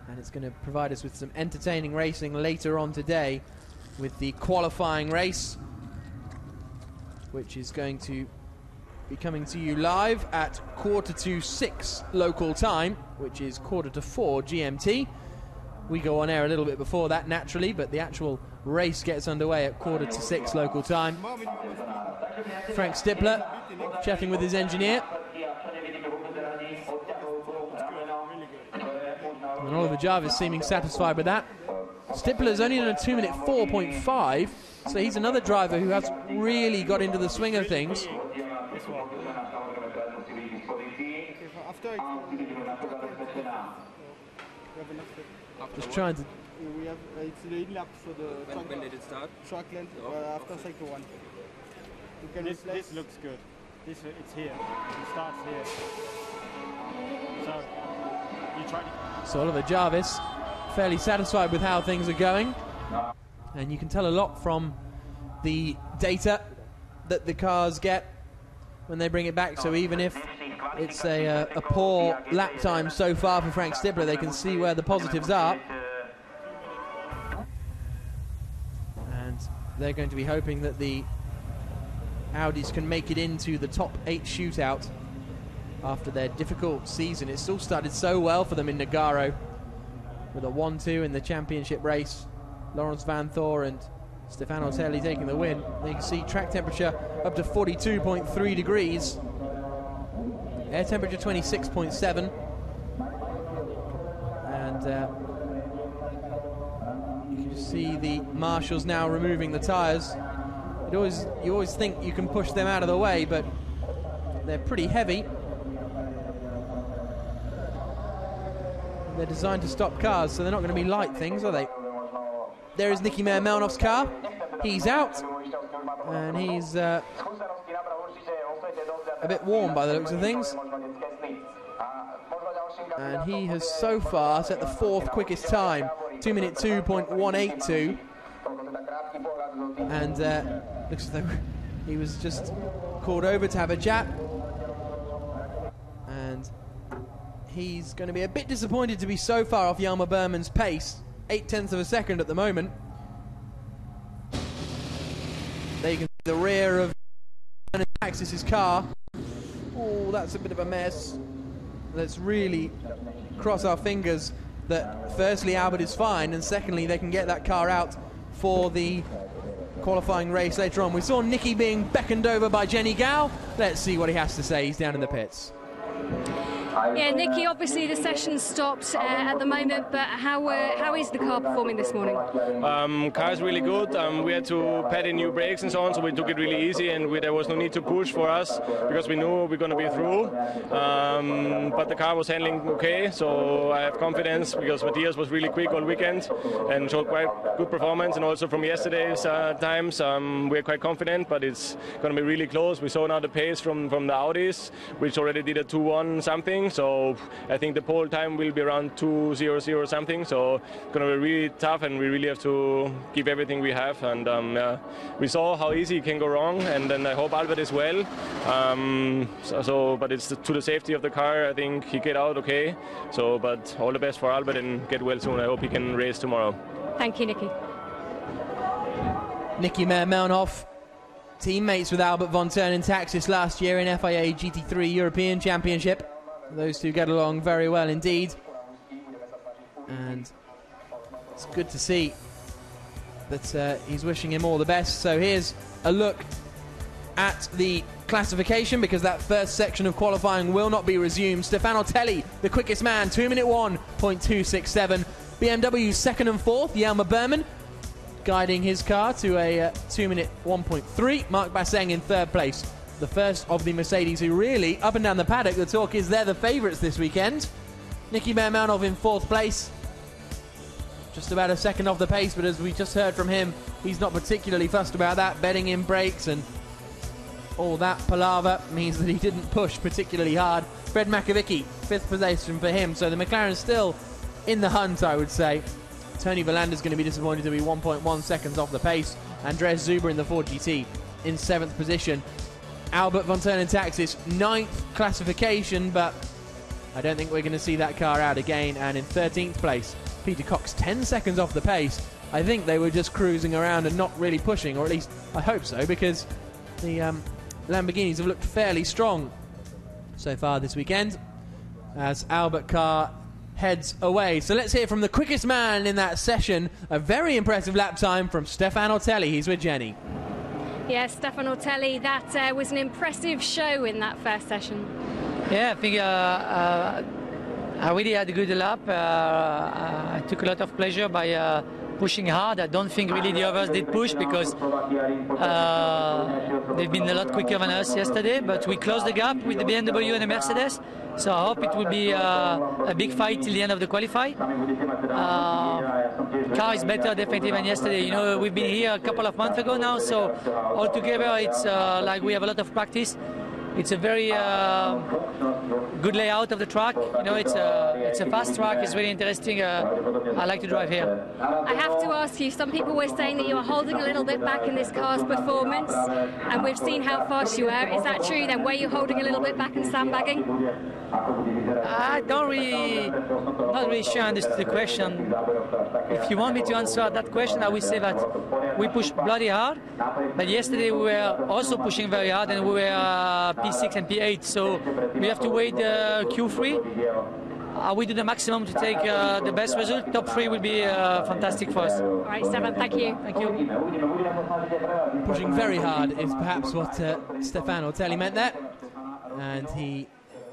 and it's going to provide us with some entertaining racing later on today with the qualifying race, which is going to be coming to you live at 5:45 local time, which is 4:45 GMT. We go on air a little bit before that, naturally, but the actual race gets underway at 5:45 local time. Frank Stippler chatting with his engineer. And Oliver Jarvis seeming satisfied with that. Stippler's only done a 2-minute 4.5, so he's another driver who has really got into the swing of things. Just trying to... We have, it's the in lap for the track. When did it start? Track length after cycle 1. This looks good. It's here. It starts here. So you try to... So Oliver Jarvis fairly satisfied with how things are going, and you can tell a lot from the data that the cars get when they bring it back. So even if it's a poor lap time so far for Frank Stippler, they can see where the positives are. And they're going to be hoping that the Audis can make it into the top 8 shootout after their difficult season. It still started so well for them in Nogaro with a 1-2 in the championship race. Lawrence Van Thor and Stefano Telli taking the win. You can see track temperature up to 42.3 degrees. Air temperature 26.7. And you can see the marshals now removing the tyres. You always think you can push them out of the way, but they're pretty heavy. They're designed to stop cars, so they're not going to be light things, are they? There is Niki Melmanov's car. He's out, and he's a bit warm by the looks of things. And he has so far set the 4th quickest time, 2-minute 2.182. And looks as though he was just called over to have a chat. And he's going to be a bit disappointed to be so far off Hjalmar Berman's pace, 0.8 of a second at the moment. There you can see the rear of Axis's car. Oh, that's a bit of a mess. Let's really cross our fingers that firstly Albert is fine, and secondly they can get that car out for the qualifying race later on. We saw Niki being beckoned over by Jenny Gao. Let's see what he has to say. He's down in the pits. Yeah, Niki, obviously the session stopped at the moment, but how is the car performing this morning? Car is really good. We had to pad in new brakes and so on, so we took it really easy, and there was no need to push for us because we knew we were going to be through. But the car was handling okay, so I have confidence because Matthias was really quick all weekend and showed quite good performance. And also from yesterday's times, we're quite confident, but it's going to be really close. We saw now the pace from the Audis, which already did a 2-1 something. So I think the pole time will be around 2:00 or something. So it's going to be really tough, and we really have to give everything we have. And we saw how easy it can go wrong, and then I hope Albert as well. But it's to the safety of the car. I think he get out okay. So, but all the best for Albert and get well soon. I hope he can race tomorrow. Thank you, Niki. Niki Melmanov, teammates with Albert von Turnen Taxis last year in FIA GT3 European Championship. Those two get along very well indeed, and it's good to see that he's wishing him all the best. So here's a look at the classification, because that first section of qualifying will not be resumed. Stefano Telli, the quickest man, 2-minute 1.267. BMW second and fourth, Hjalmar Berman guiding his car to a 2-minute 1.3. Marc Basseng in third place, the first of the Mercedes who really, up and down the paddock, the talk is they're the favourites this weekend. Niki Melmanov in fourth place, just about a second off the pace, but as we just heard from him, he's not particularly fussed about that. Bedding in brakes and all that palaver means that he didn't push particularly hard. Fred Makovicky, fifth position for him, so the McLaren's still in the hunt, I would say. Tony Verlander's going to be disappointed to be 1.1 seconds off the pace. Andreas Zuber in the Ford GT in seventh position. Albert von Turnen Taxis, 9th classification, but I don't think we're going to see that car out again. And in 13th place, Peter Cox, 10 seconds off the pace. I think they were just cruising around and not really pushing, or at least I hope so, because the Lamborghinis have looked fairly strong so far this weekend as Albert car heads away. So let's hear from the quickest man in that session. A very impressive lap time from Stefano Telli. He's with Jenny. Yes, Stefano Telli, that was an impressive show in that first session. Yeah, I think I really had a good lap. I took a lot of pleasure by pushing hard. I don't think really the others did push because they've been a lot quicker than us yesterday, but we closed the gap with the BMW and the Mercedes, so I hope it will be a big fight till the end of the qualify. Car is better definitely than yesterday. You know, we've been here a couple of months ago now, so altogether it's like we have a lot of practice. it's a very good layout of the track. You know, it's a fast track. It's really interesting. I like to drive here. I have to ask you, some people were saying that you were holding a little bit back in this car's performance, and we've seen how fast you were. Is that true then? Were you holding a little bit back and sandbagging? I not really sure I understood the question. If you want me to answer that question, I will say that we pushed bloody hard, but yesterday we were also pushing very hard, and we were P6 and P8, so we have to wait Q3. We do the maximum to take the best result. Top 3 will be fantastic for us. All right, Stefan, thank you. Thank you. Pushing very hard is perhaps what Stefan Ortelli meant there. And he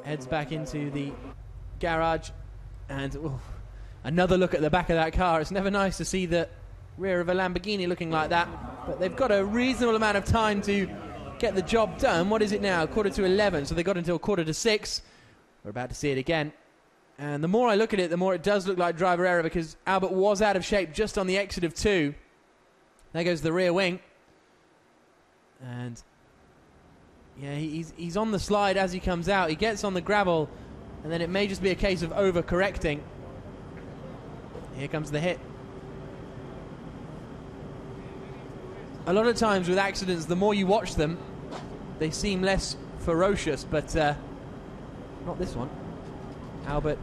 heads back into the garage. And another look at the back of that car. It's never nice to see the rear of a Lamborghini looking like that. But they've got a reasonable amount of time to get the job done. What is it now? 11:15. So they got until 6:15. We're about to see it again. And the more I look at it, the more it does look like driver error, because Albert was out of shape just on the exit of 2. There goes the rear wing. And yeah, he's on the slide as he comes out. He gets on the gravel, and then it may just be a case of overcorrecting. Here comes the hit. A lot of times with accidents, the more you watch them, they seem less ferocious, but not this one. Albert,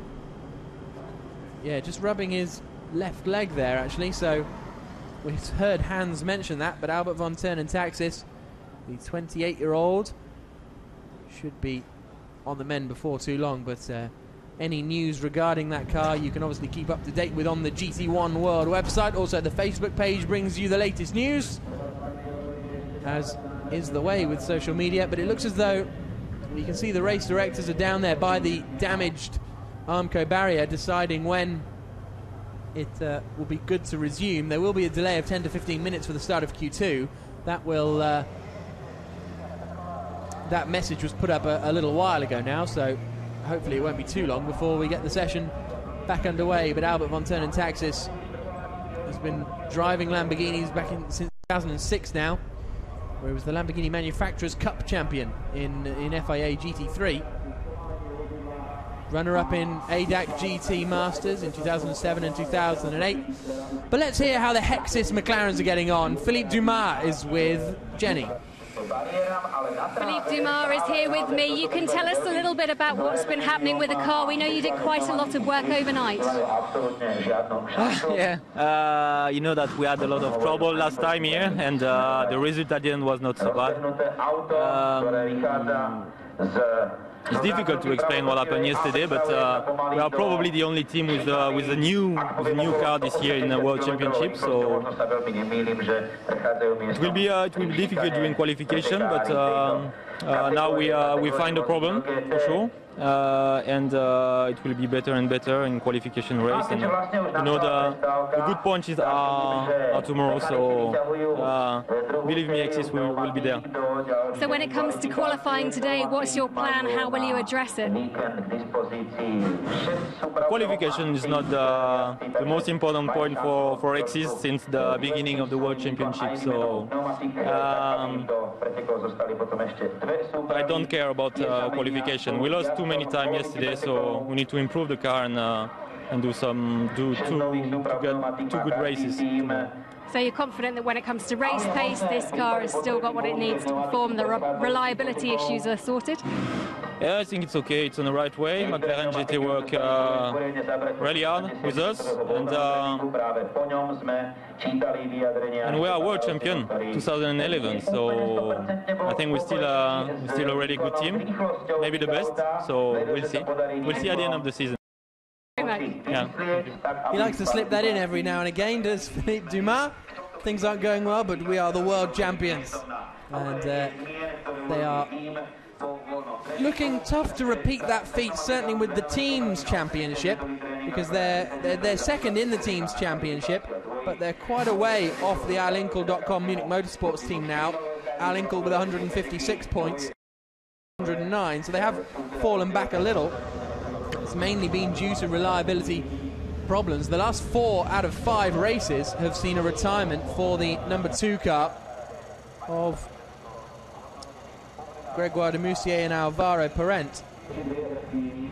yeah, just rubbing his left leg there, actually. So we've heard Hans mention that, but Albert von Ternentaxis, the 28-year-old, should be on the mend before too long. But any news regarding that car, you can obviously keep up to date with on the GT1 World website. Also, the Facebook page brings you the latest news, as is the way with social media. But it looks as though you can see the race directors are down there by the damaged Armco barrier, deciding when it will be good to resume. There will be a delay of 10 to 15 minutes for the start of Q2. That will that message was put up a little while ago now, so hopefully it won't be too long before we get the session back underway. But Albert von Ternentaxis has been driving Lamborghinis since 2006 now, where he was the Lamborghini Manufacturers Cup champion in FIA GT3. Runner-up in ADAC GT Masters in 2007 and 2008. But let's hear how the Hexis McLarens are getting on. Philippe Dumas is with Jenny. Philippe Dumas is here with me. You can tell us a little bit about what's been happening with the car. We know you did quite a lot of work overnight. Yeah, you know that we had a lot of trouble last time here, and the result at the end was not so bad. It's difficult to explain what happened yesterday, but we are probably the only team with a new car this year in the World Championship. So it will be difficult during qualification, but now we find a problem for sure. And it will be better and better in qualification race. And you know the good punches are tomorrow, so believe me, Hexis will be there. So when it comes to qualifying today, what's your plan? How will you address it? Qualification is not the most important point for Hexis since the beginning of the World Championship. So I don't care about qualification. We lost too many times yesterday, so we need to improve the car and do two good races tomorrow. So you're confident that when it comes to race pace, this car has still got what it needs to perform, the reliability issues are sorted? Yeah, I think it's okay, it's on the right way. McLaren GT work really hard with us, and we are world champion 2011, so I think we're still a really good team, maybe the best, so we'll see at the end of the season. Yeah. He likes to slip that in every now and again, does Philippe Dumas. Things aren't going well, but we are the world champions, and they are looking tough to repeat that feat, certainly with the teams championship, because they're second in the teams championship, but they're quite a way off the Alinkel.com Munich Motorsports team now. Alinkel with 156 points, 109, so they have fallen back a little. It's mainly been due to reliability problems. The last 4 out of 5 races have seen a retirement for the number 2 car of Gregoire de Moussier and Alvaro Parent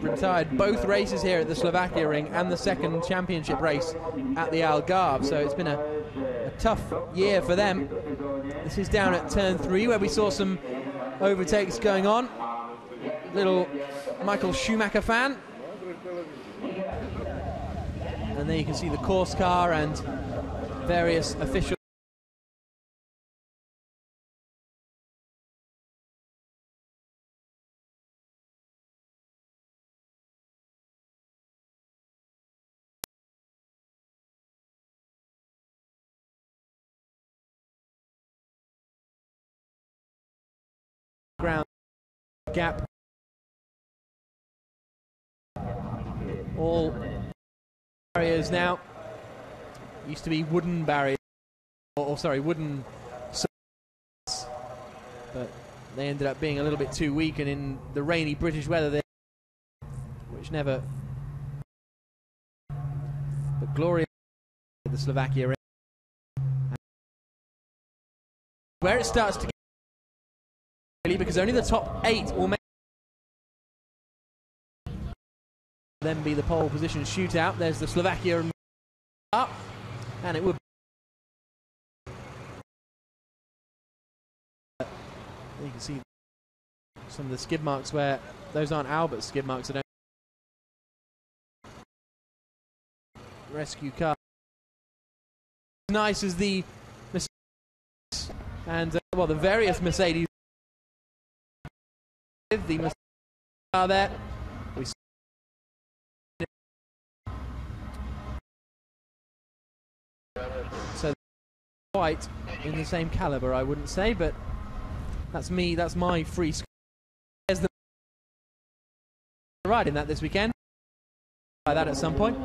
retired both races here at the Slovakia ring and the second championship race at the Algarve, so it's been a tough year for them. This is down at turn 3 where we saw some overtakes going on. Little Michael Schumacher fan. And there you can see the course car and various officials. Ground gap. All barriers now. Used to be wooden barriers, or sorry, wooden surfaces, but they ended up being a little bit too weak, and in the rainy British weather there, which never. But glorious at the Slovakia ring. Where it starts to get really, because only the top 8 will make then be the pole position shootout. There's the Slovakia up, and it would. You can see some of the skid marks where those aren't Albert skid marks. I don't. Rescue car. Nice as the Mercedes and well, the various Mercedes. The Mercedes car there. We see so quite in the same caliber, I wouldn't say, but that's me. That's my free score. There's the ride in that this weekend. Try that at some point,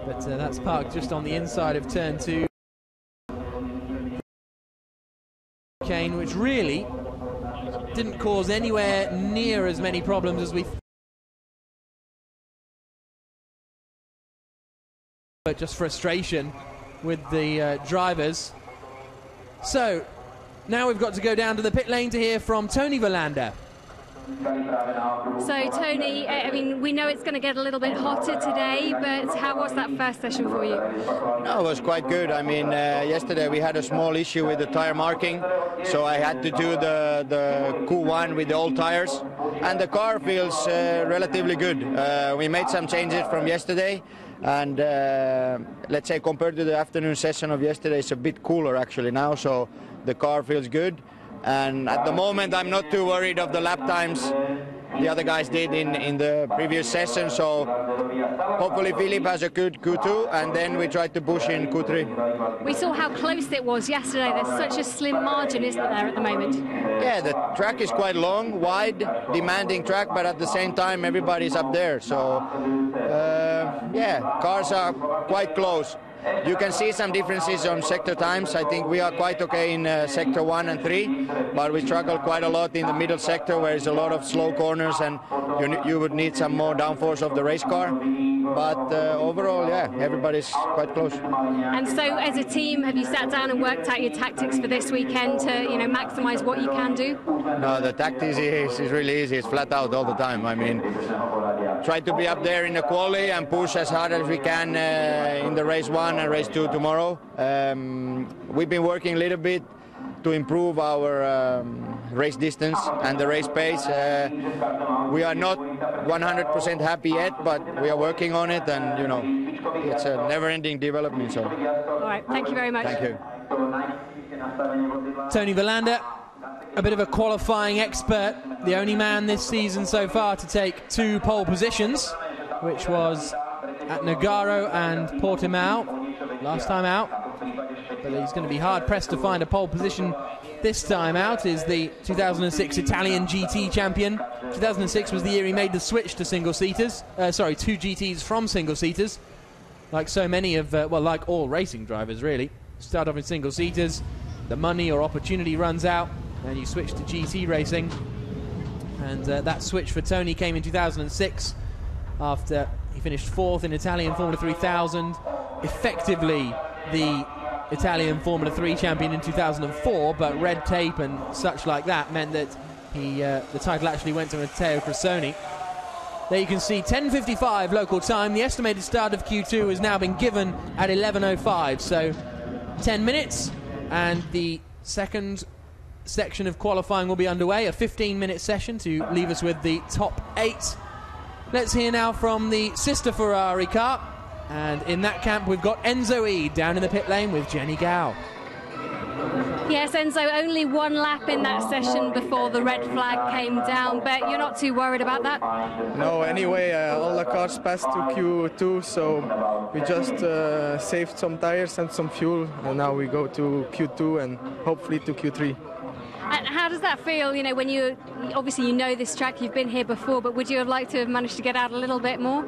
but that's parked just on the inside of turn 2. Kane, which really didn't cause anywhere near as many problems as we but just frustration with the drivers. So now we've got to go down to the pit lane to hear from Tony Verlander. So Tony, I mean, we know it's going to get a little bit hotter today, but how was that first session for you? No, it was quite good. I mean, yesterday we had a small issue with the tire marking, so I had to do the Q1 with the old tires, and the car feels relatively good. We made some changes from yesterday, and let's say compared to the afternoon session of yesterday, it's a bit cooler actually now, so the car feels good. And at the moment I'm not too worried of the lap times the other guys did in the previous session, so hopefully Philippe has a good Q2 and then we try to push in Q3. We saw how close it was yesterday. There's such a slim margin, isn't there, at the moment? Yeah, the track is quite long, wide, demanding track, but at the same time everybody's up there, so yeah, cars are quite close. You can see some differences on sector times. I think we are quite okay in sector 1 and 3, but we struggle quite a lot in the middle sector where there's a lot of slow corners and you would need some more downforce of the race car. But overall, yeah, everybody's quite close. And so as a team, have you sat down and worked out your tactics for this weekend to, you know, maximise what you can do? No, the tactics is really easy. It's flat out all the time. I mean, try to be up there in the quali and push as hard as we can in the race 1 and race 2 tomorrow. We've been working a little bit to improve our race distance and the race pace. We are not 100% happy yet, but we are working on it, and you know, it's a never-ending development. So. All right, thank you very much. Thank you. Tony Verlander, a bit of a qualifying expert, the only man this season so far to take 2 pole positions, which was at Nogaro and Portimao last time out. But he's going to be hard-pressed to find a pole position this time out. Is the 2006 Italian GT champion. 2006 was the year he made the switch to single-seaters. 2 GTs from single-seaters. Like so many of, well, like all racing drivers, really. Start off in single-seaters, the money or opportunity runs out, and you switch to GT racing. And that switch for Tony came in 2006 after he finished 4th in Italian Formula 3000. Effectively the Italian Formula 3 champion in 2004, but red tape and such like that meant that The title actually went to Matteo Cressoni. There you can see 10:55 local time. The estimated start of Q2 has now been given at 11:05, so 10 minutes, and the second section of qualifying will be underway, a 15-minute session to leave us with the top 8. Let's hear now from the sister Ferrari car, and in that camp we've got Enzo E down in the pit lane with Jenny Gao. Yes, Enzo, only one lap in that session before the red flag came down, but you're not too worried about that? No, anyway, all the cars passed to Q2, so we just saved some tires and some fuel, and now we go to Q2 and hopefully to Q3. And how does that feel, you know, when you, obviously you know this track, you've been here before, but would you have liked to have managed to get out a little bit more?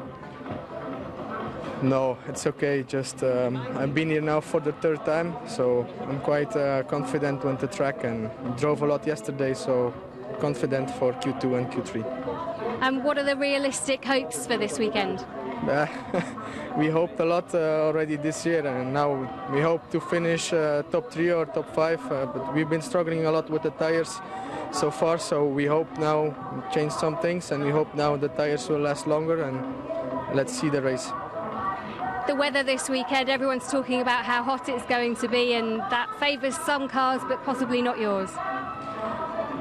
No, it's okay. Just I've been here now for the 3rd time, so I'm quite confident on the track and drove a lot yesterday, so confident for Q2 and Q3. And what are the realistic hopes for this weekend? We hoped a lot already this year, and now we hope to finish top 3 or top 5, but we've been struggling a lot with the tires so far, so we hope now change some things, and we hope now the tires will last longer, and let's see the race. The weather this weekend, everyone's talking about how hot it's going to be, and that favours some cars but possibly not yours.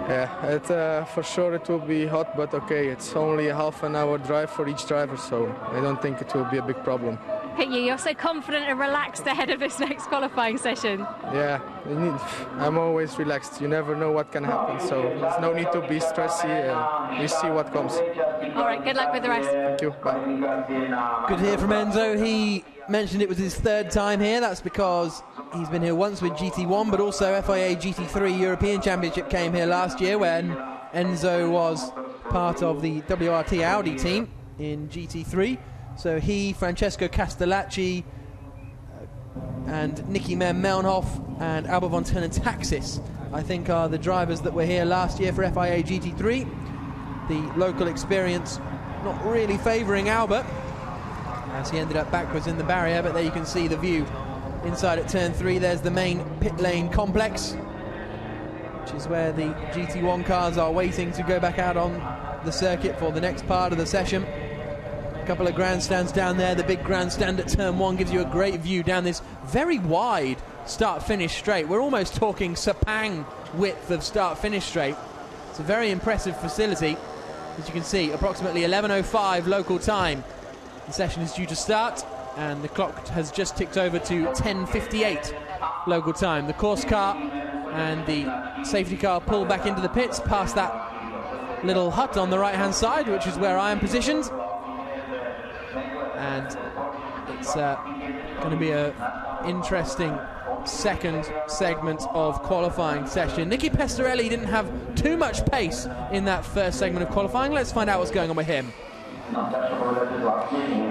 Yeah, for sure it will be hot, but okay, it's only a half an hour drive for each driver, so I don't think it will be a big problem. You're so confident and relaxed ahead of this next qualifying session. Yeah, I'm always relaxed. You never know what can happen, so there's no need to be stressy. We see what comes. All right, good luck with the rest. Thank you. Bye. Good to hear from Enzo. He mentioned it was his 3rd time here. That's because he's been here once with GT1, but also FIA GT3 European Championship came here last year when Enzo was part of the WRT Audi team in GT3. So he, Francesco Castellacci, and Nicky Melnhoff and Albert von Taxis, I think, are the drivers that were here last year for FIA GT3. The local experience not really favouring Albert, as he ended up backwards in the barrier, but there you can see the view inside at turn 3. There's the main pit lane complex, which is where the GT1 cars are waiting to go back out on the circuit for the next part of the session. A couple of grandstands down there. The big grandstand at turn 1 gives you a great view down this very wide start-finish straight. We're almost talking Sepang width of start-finish straight. It's a very impressive facility. As you can see, approximately 11:05 local time. The session is due to start, and the clock has just ticked over to 10:58 local time. The course car and the safety car pull back into the pits past that little hut on the right-hand side, which is where I am positioned. And it's going to be an interesting second segment of qualifying session. Nicky Pestarelli didn't have too much pace in that first segment of qualifying. Let's find out what's going on with him.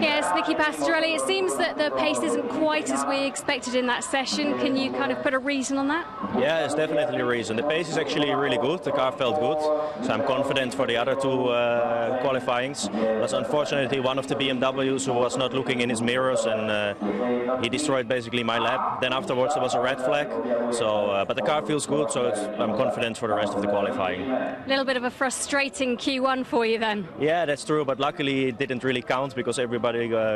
Yes, Nicky Pastorelli, it seems that the pace isn't quite as we expected in that session. Can you kind of put a reason on that? Yeah, it's definitely a reason. The pace is actually really good. The car felt good, so I'm confident for the other 2 qualifyings. But unfortunately, one of the BMWs who was not looking in his mirrors, and he destroyed basically my lap. Then afterwards there was a red flag. So, but the car feels good, so I'm confident for the rest of the qualifying. A little bit of a frustrating Q1 for you then. Yeah, that's true, but luckily it didn't really count because everybody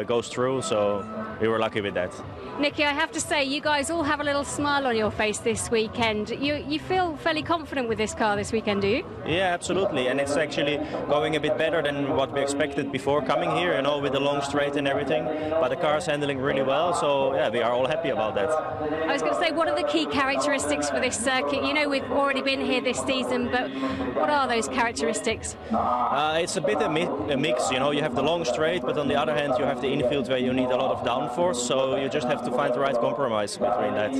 goes through, so we were lucky with that. Nicky, I have to say, you guys all have a little smile on your face this weekend. You feel fairly confident with this car this weekend, do you? Yeah, absolutely, and it's actually going a bit better than what we expected before coming here, you know, with the long straight and everything, but the car's handling really well, so yeah, we are all happy about that. I was going to say, what are the key characteristics for this circuit? You know, we've already been here this season, but what are those characteristics? It's a bit a mix, you know. You have the long straight, but on the other hand you have the infield where you need a lot of downforce, so you just have to find the right compromise between that.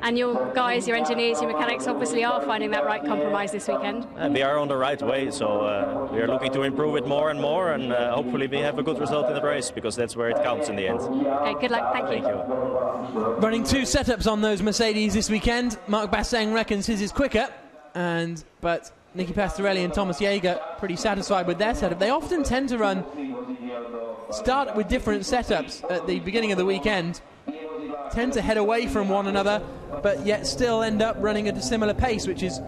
And your guys, your engineers, your mechanics obviously are finding that right compromise this weekend. We are on the right way, so we are looking to improve it more and more, and hopefully we have a good result in the race, because that's where it counts in the end. Okay, good luck, thank you. Running 2 setups on those Mercedes this weekend. Mark Basseng reckons his is quicker, but Nicky Pastorelli and Thomas Jaeger pretty satisfied with their setup. They often tend to start with different setups at the beginning of the weekend, tend to head away from one another, but yet still end up running at a similar pace, which is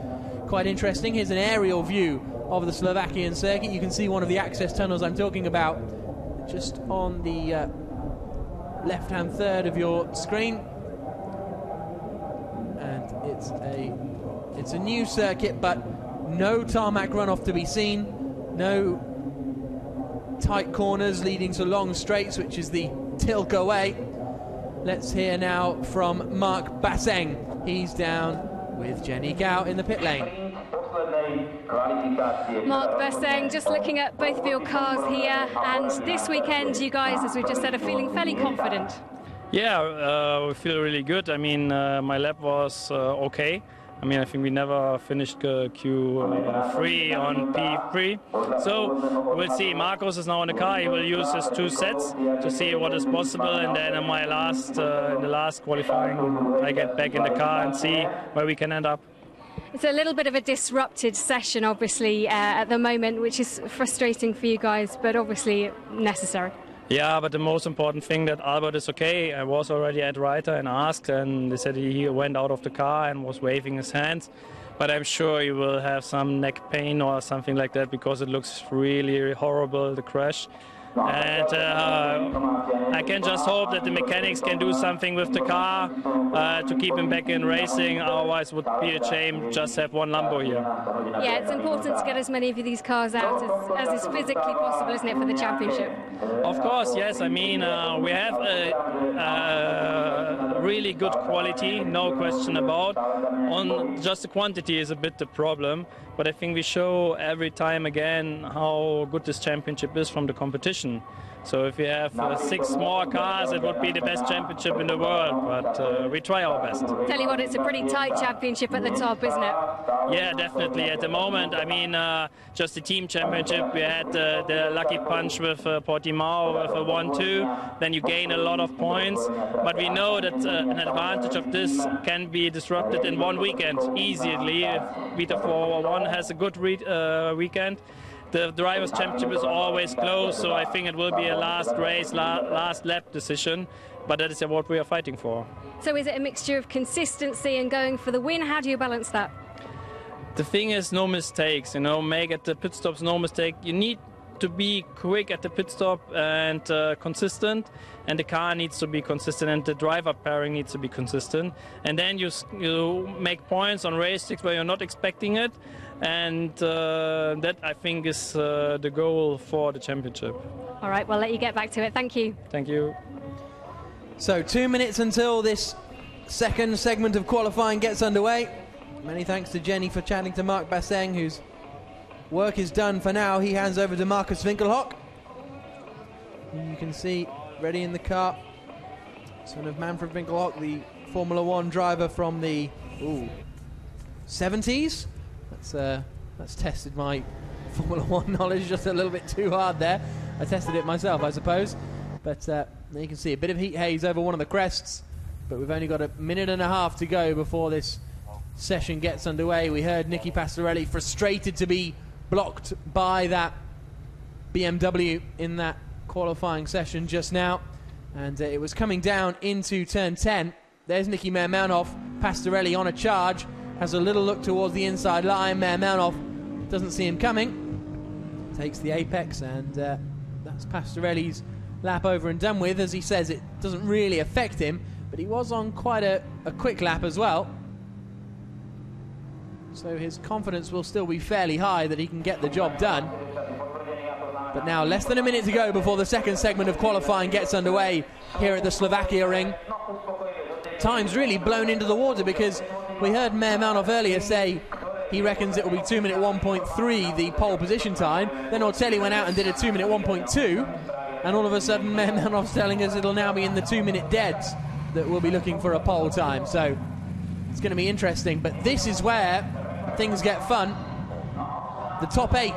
quite interesting. Here's an aerial view of the Slovakian circuit. You can see one of the access tunnels I'm talking about just on the left-hand third of your screen. And it's a new circuit, but no tarmac runoff to be seen. No tight corners leading to long straights, which is the Tilke way. Let's hear now from Mark Basseng. He's down with Jenny Gao in the pit lane. Mark Basseng, just looking at both of your cars here, and this weekend you guys, as we just said, are feeling fairly confident. Yeah, we feel really good. I mean, my lap was okay. I mean, I think we never finished Q3 on P3. So we'll see. Marcos is now in the car. He will use his 2 sets to see what is possible. And then in my in the last qualifying, I get back in the car and see where we can end up. It's a little bit of a disrupted session, obviously, at the moment, which is frustrating for you guys, but obviously necessary. Yeah, but the most important thing that Albert is okay. I was already at Reiter and asked, and they said he went out of the car and was waving his hands. But I'm sure he will have some neck pain or something like that because it looks really horrible, the crash. And I can just hope that the mechanics can do something with the car to keep him back in racing. Otherwise, it would be a shame just have one Lambo here. Yeah, it's important to get as many of these cars out as is physically possible, isn't it, for the championship? Of course, yes. I mean, we have a really good quality, no question about. On just the quantity is a bit the problem. But I think we show every time again how good this championship is from the competition. So if we have 6 more cars, it would be the best championship in the world. But we try our best. Tell you what, it's a pretty tight championship at the top, isn't it? Yeah, definitely. At the moment, I mean, just the team championship, we had the lucky punch with Portimao with a 1-2. Then you gain a lot of points. But we know that an advantage of this can be disrupted in one weekend easily. If Vita 401 has a good weekend, the Drivers' Championship is always close, so I think it will be a last race, last lap decision, but that is what we are fighting for. So is it a mixture of consistency and going for the win? How do you balance that? The thing is, no mistakes, you know, make at the pit stops no mistake. You need to be quick at the pit stop and consistent, and the car needs to be consistent, and the driver pairing needs to be consistent. And then you make points on race 6 where you're not expecting it, and that I think is the goal for the championship. All right, well, let you get back to it. Thank you. Thank you. So 2 minutes until this second segment of qualifying gets underway. Many thanks to Jenny for chatting to Mark Basseng, whose work is done for now. He hands over to Marcus Winkelhock. You can see ready in the car, son of Manfred Winkelhock, the Formula 1 driver from the 70s. That's tested my Formula 1 knowledge just a little bit too hard there. I tested it myself, I suppose. But you can see a bit of heat haze over one of the crests. But we've only got a minute and a half to go before this session gets underway. We heard Nicky Pastorelli frustrated to be blocked by that BMW in that qualifying session just now, and it was coming down into turn 10. There's Nicky Mermanov. Pastorelli on a charge, has a little look towards the inside line. Mermanov doesn't see him coming, takes the apex, and that's Pastorelli's lap over and done with. As he says, it doesn't really affect him, but he was on quite a quick lap as well. So his confidence will still be fairly high that he can get the job done. But now less than a minute to go before the second segment of qualifying gets underway here at the Slovakia ring. Time's really blown into the water because we heard Mermanov earlier say he reckons it will be 2 minute 1.3 the pole position time. Then Ortelli went out and did a 2 minute 1.2, and all of a sudden Mermanov's telling us it'll now be in the 2 minute deads that we'll be looking for a pole time. So it's going to be interesting, but this is where things get fun. The top 8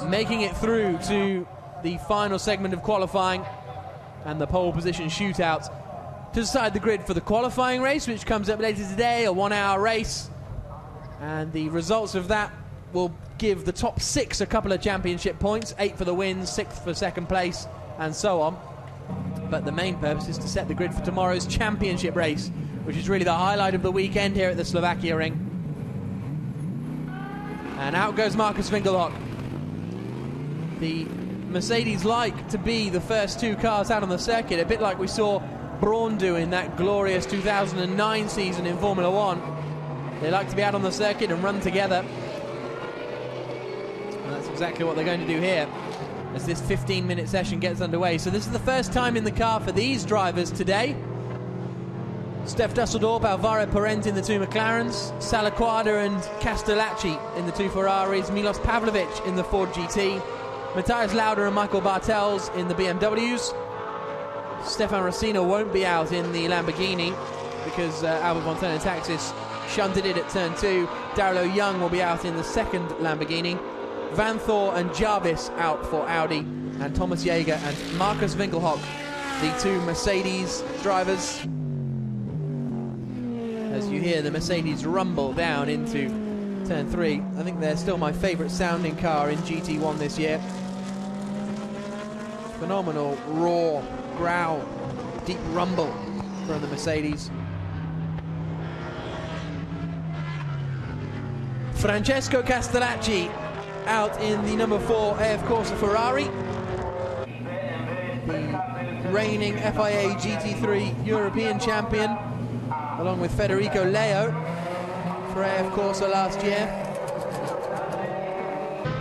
making it through to the final segment of qualifying and the pole position shootout to decide the grid for the qualifying race, which comes up later today, a 1 hour race, and the results of that will give the top 6 a couple of championship points, 8 for the wins, 6 for second place, and so on. But the main purpose is to set the grid for tomorrow's championship race, which is really the highlight of the weekend here at the Slovakia ring. And out goes Marcus Winkelhock. The Mercedes like to be the first two cars out on the circuit, a bit like we saw Brawn do in that glorious 2009 season in Formula 1. They like to be out on the circuit and run together. And that's exactly what they're going to do here as this 15-minute session gets underway. So this is the first time in the car for these drivers today. Steph Dusseldorp, Alvaro Parente in the two McLarens, Salaquada and Castellacci in the two Ferraris, Milos Pavlovic in the Ford GT, Matthias Lauda and Michael Bartels in the BMWs. Stefan Rossino won't be out in the Lamborghini because Albert Montana-Taxis shunted it at turn 2. Daryl Young will be out in the second Lamborghini. Van Thor and Jarvis out for Audi, and Thomas Jaeger and Marcus Winkelhock, the two Mercedes drivers. As you hear the Mercedes rumble down into turn 3. I think they're still my favourite sounding car in GT1 this year. Phenomenal raw growl, deep rumble from the Mercedes. Francesco Castellacci out in the number 4 AF Corsa Ferrari. The reigning FIA GT3 European champion, along with Federico Leo for AF Corsa last year.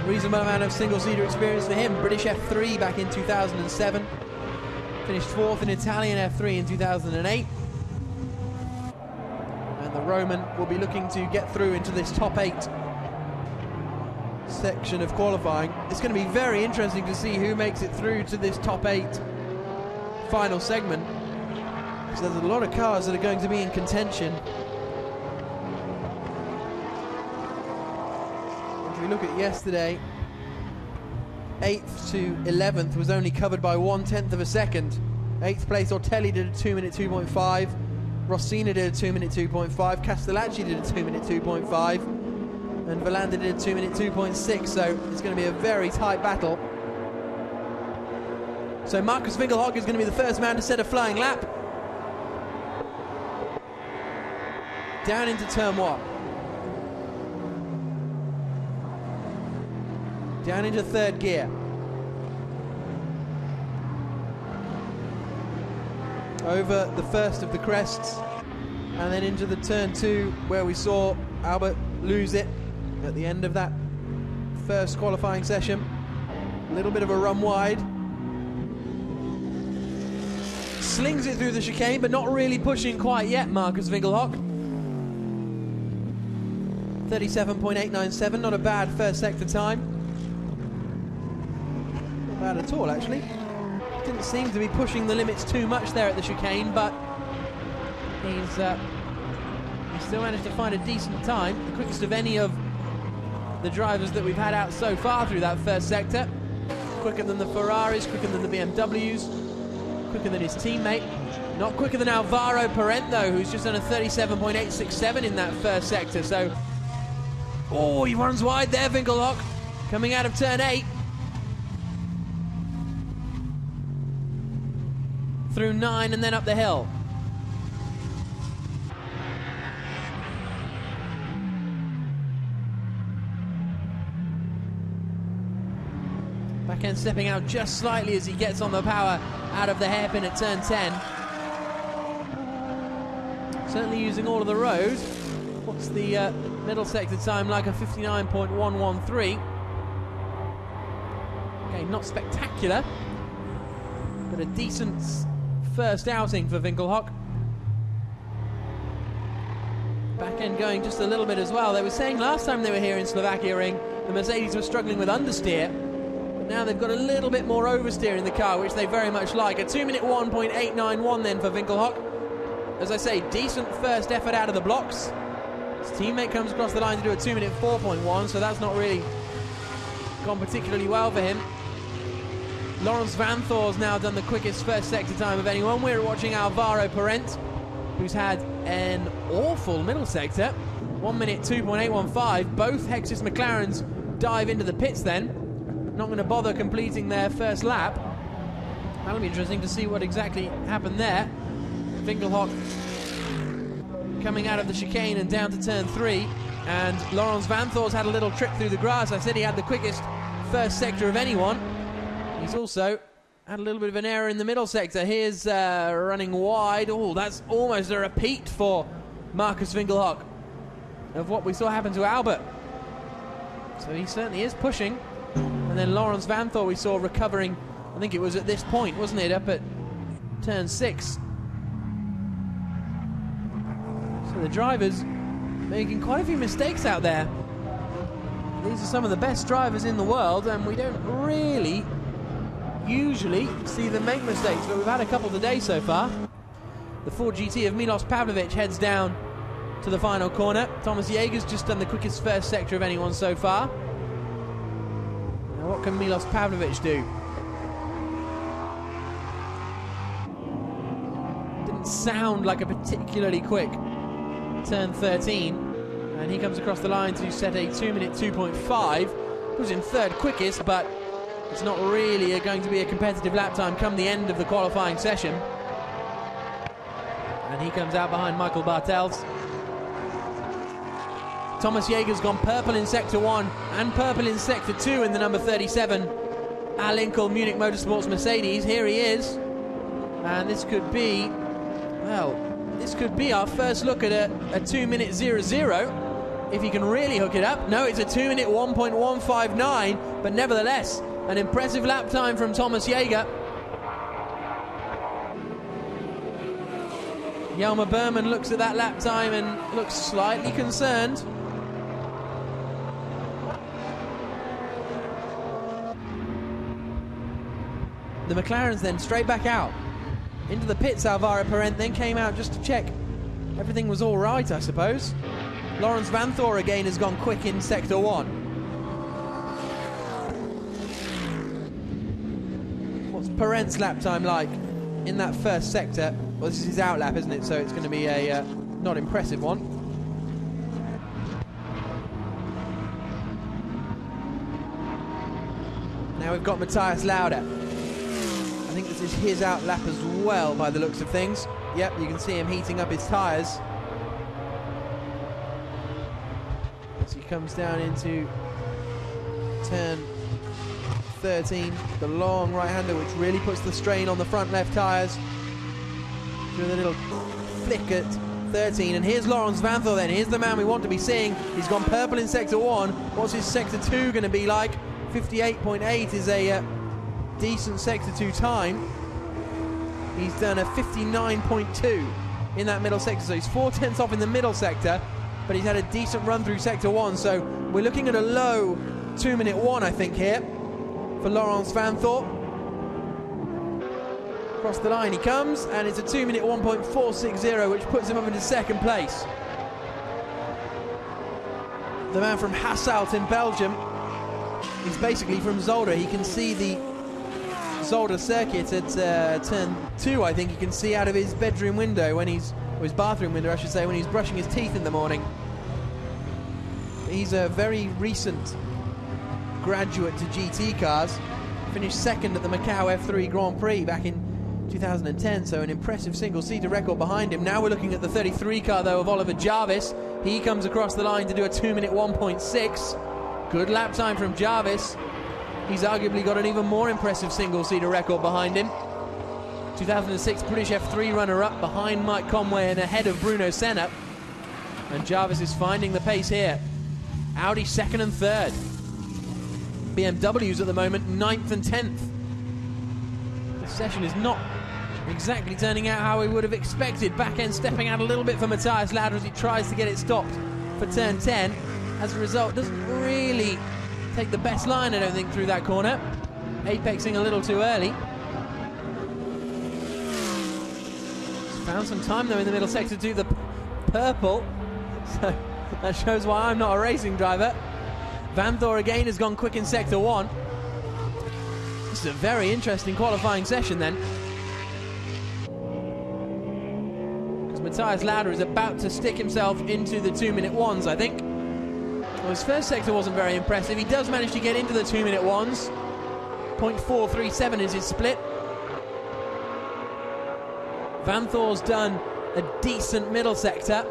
Reasonable amount of single-seater experience for him. British F3 back in 2007. Finished 4th in Italian F3 in 2008. And the Roman will be looking to get through into this top 8 section of qualifying. It's going to be very interesting to see who makes it through to this top 8 final segment. So there's a lot of cars that are going to be in contention. If we look at yesterday, 8th to 11th was only covered by 1/10 of a second. 8th place Ortelli did a 2-minute 2.5, Rossina did a 2-minute 2.5, Castellacci did a 2-minute 2.5, and Verlander did a 2-minute 2.6, so it's going to be a very tight battle. So Marcus Winkelhock is going to be the first man to set a flying lap. Down into turn 1. Down into 3rd gear. Over the first of the crests, and then into the turn 2 where we saw Albert lose it at the end of that first qualifying session. A little bit of a run wide. Slings it through the chicane, but not really pushing quite yet, Marcus Winkelhock. 37.897, not a bad first sector time. Not bad at all, actually. Didn't seem to be pushing the limits too much there at the chicane, but he still managed to find a decent time, the quickest of any of the drivers that we've had out so far through that first sector. Quicker than the Ferraris, quicker than the BMWs, quicker than his teammate. Not quicker than Alvaro Parente, though, who's just done a 37.867 in that first sector. So, oh, he runs wide there, Winkelhock, coming out of turn 8. Through 9 and then up the hill. Back end stepping out just slightly as he gets on the power out of the hairpin at turn 10. Certainly using all of the road. What's the middle sector time like? A 59.113. Okay, not spectacular, but a decent first outing for Winkelhock. Back end going just a little bit as well. They were saying last time they were here in Slovakia ring, the Mercedes were struggling with understeer. But now they've got a little bit more oversteer in the car, which they very much like. A 2-minute 1.891 then for Winkelhock. As I say, decent first effort out of the blocks. His teammate comes across the line to do a 2-minute 4.1, so that's not really gone particularly well for him. Lawrence Van Thor's now done the quickest first sector time of anyone. We're watching Alvaro Parente, who's had an awful middle sector. 1-minute 2.815. Both Hexus McLarens dive into the pits then. Not going to bother completing their first lap. That'll be interesting to see what exactly happened there. Winkelhock coming out of the chicane and down to turn 3. And Laurens Vanthoor's had a little trip through the grass. I said he had the quickest first sector of anyone. He's also had a little bit of an error in the middle sector. Here's running wide. Oh, that's almost a repeat for Marcus Winkelhock of what we saw happen to Albert. So he certainly is pushing. And then Laurens Vanthoor we saw recovering, I think it was at this point, wasn't it, up at turn 6. So the drivers making quite a few mistakes out there. These are some of the best drivers in the world, and we don't really usually see them make mistakes, but we've had a couple today so far. The Ford GT of Milos Pavlovic heads down to the final corner. Thomas Jaeger's just done the quickest first sector of anyone so far. Now what can Milos Pavlovic do? Didn't sound like a particularly quick turn 13, and he comes across the line to set a 2-minute 2.5. Was in third quickest, but it's not really going to be a competitive lap time come the end of the qualifying session. And he comes out behind Michael Bartels. Thomas Jaeger's gone purple in sector 1 and purple in sector 2 in the number 37 Al Inkel Munich Motorsports Mercedes. Here he is, and this could be, well, this could be our first look at a 2-minute 0-0 if he can really hook it up. No, it's a 2-minute 1.159, but nevertheless an impressive lap time from Thomas Jaeger. Jelmer Berman looks at that lap time and looks slightly concerned. The McLarens then straight back out into the pits. Alvaro Parent then came out just to check everything was all right, I suppose. Laurens Vanthoor again has gone quick in sector 1. What's Parent's lap time like in that first sector? Well, this is his out lap, isn't it? So it's going to be a not impressive one. Now we've got Matthias Lauda. I think this is his out lap as well by the looks of things. Yep, you can see him heating up his tyres as he comes down into turn 13, the long right-hander, which really puts the strain on the front left tyres. Doing a little flick at 13, and here's Laurens Vanthoor then. Here's the man we want to be seeing. He's gone purple in sector 1. What's his sector 2 going to be like? 58.8 is a decent sector 2 time. He's done a 59.2 in that middle sector, so he's 4/10 off in the middle sector, but he's had a decent run through sector 1, so we're looking at a low 2-minute 1, I think, here for Laurens Vanthoor. Across the line he comes, and it's a 2-minute 1.460, which puts him up into second place. The man from Hasselt in Belgium, he's basically from Zolder. He can see the Zolder circuit at turn 2, I think. He can see out of his bedroom window when he's, or his bathroom window I should say, when he's brushing his teeth in the morning. He's a very recent graduate to GT cars. Finished second at the Macau F3 Grand Prix back in 2010, so an impressive single-seater record behind him. Now we're looking at the 33 car though of Oliver Jarvis. He comes across the line to do a 2-minute 1.6. Good lap time from Jarvis. He's arguably got an even more impressive single-seater record behind him. 2006 British F3 runner-up behind Mike Conway and ahead of Bruno Senna. And Jarvis is finding the pace here. Audi second and third. BMWs at the moment 9th and 10th. The session is not exactly turning out how we would have expected. Back end stepping out a little bit for Matthias Lauda as he tries to get it stopped for turn 10. As a result, doesn't really take the best line, I don't think, through that corner. Apexing a little too early. He's found some time though in the middle sector to the purple. So that shows why I'm not a racing driver. Vanthoor again has gone quick in sector 1. This is a very interesting qualifying session then, because Matthias Lauda is about to stick himself into the 2-minute 1s, I think. Well, his first sector wasn't very impressive. He does manage to get into the 2-minute 1s. 0.437 is his split. Vanthoor's done a decent middle sector.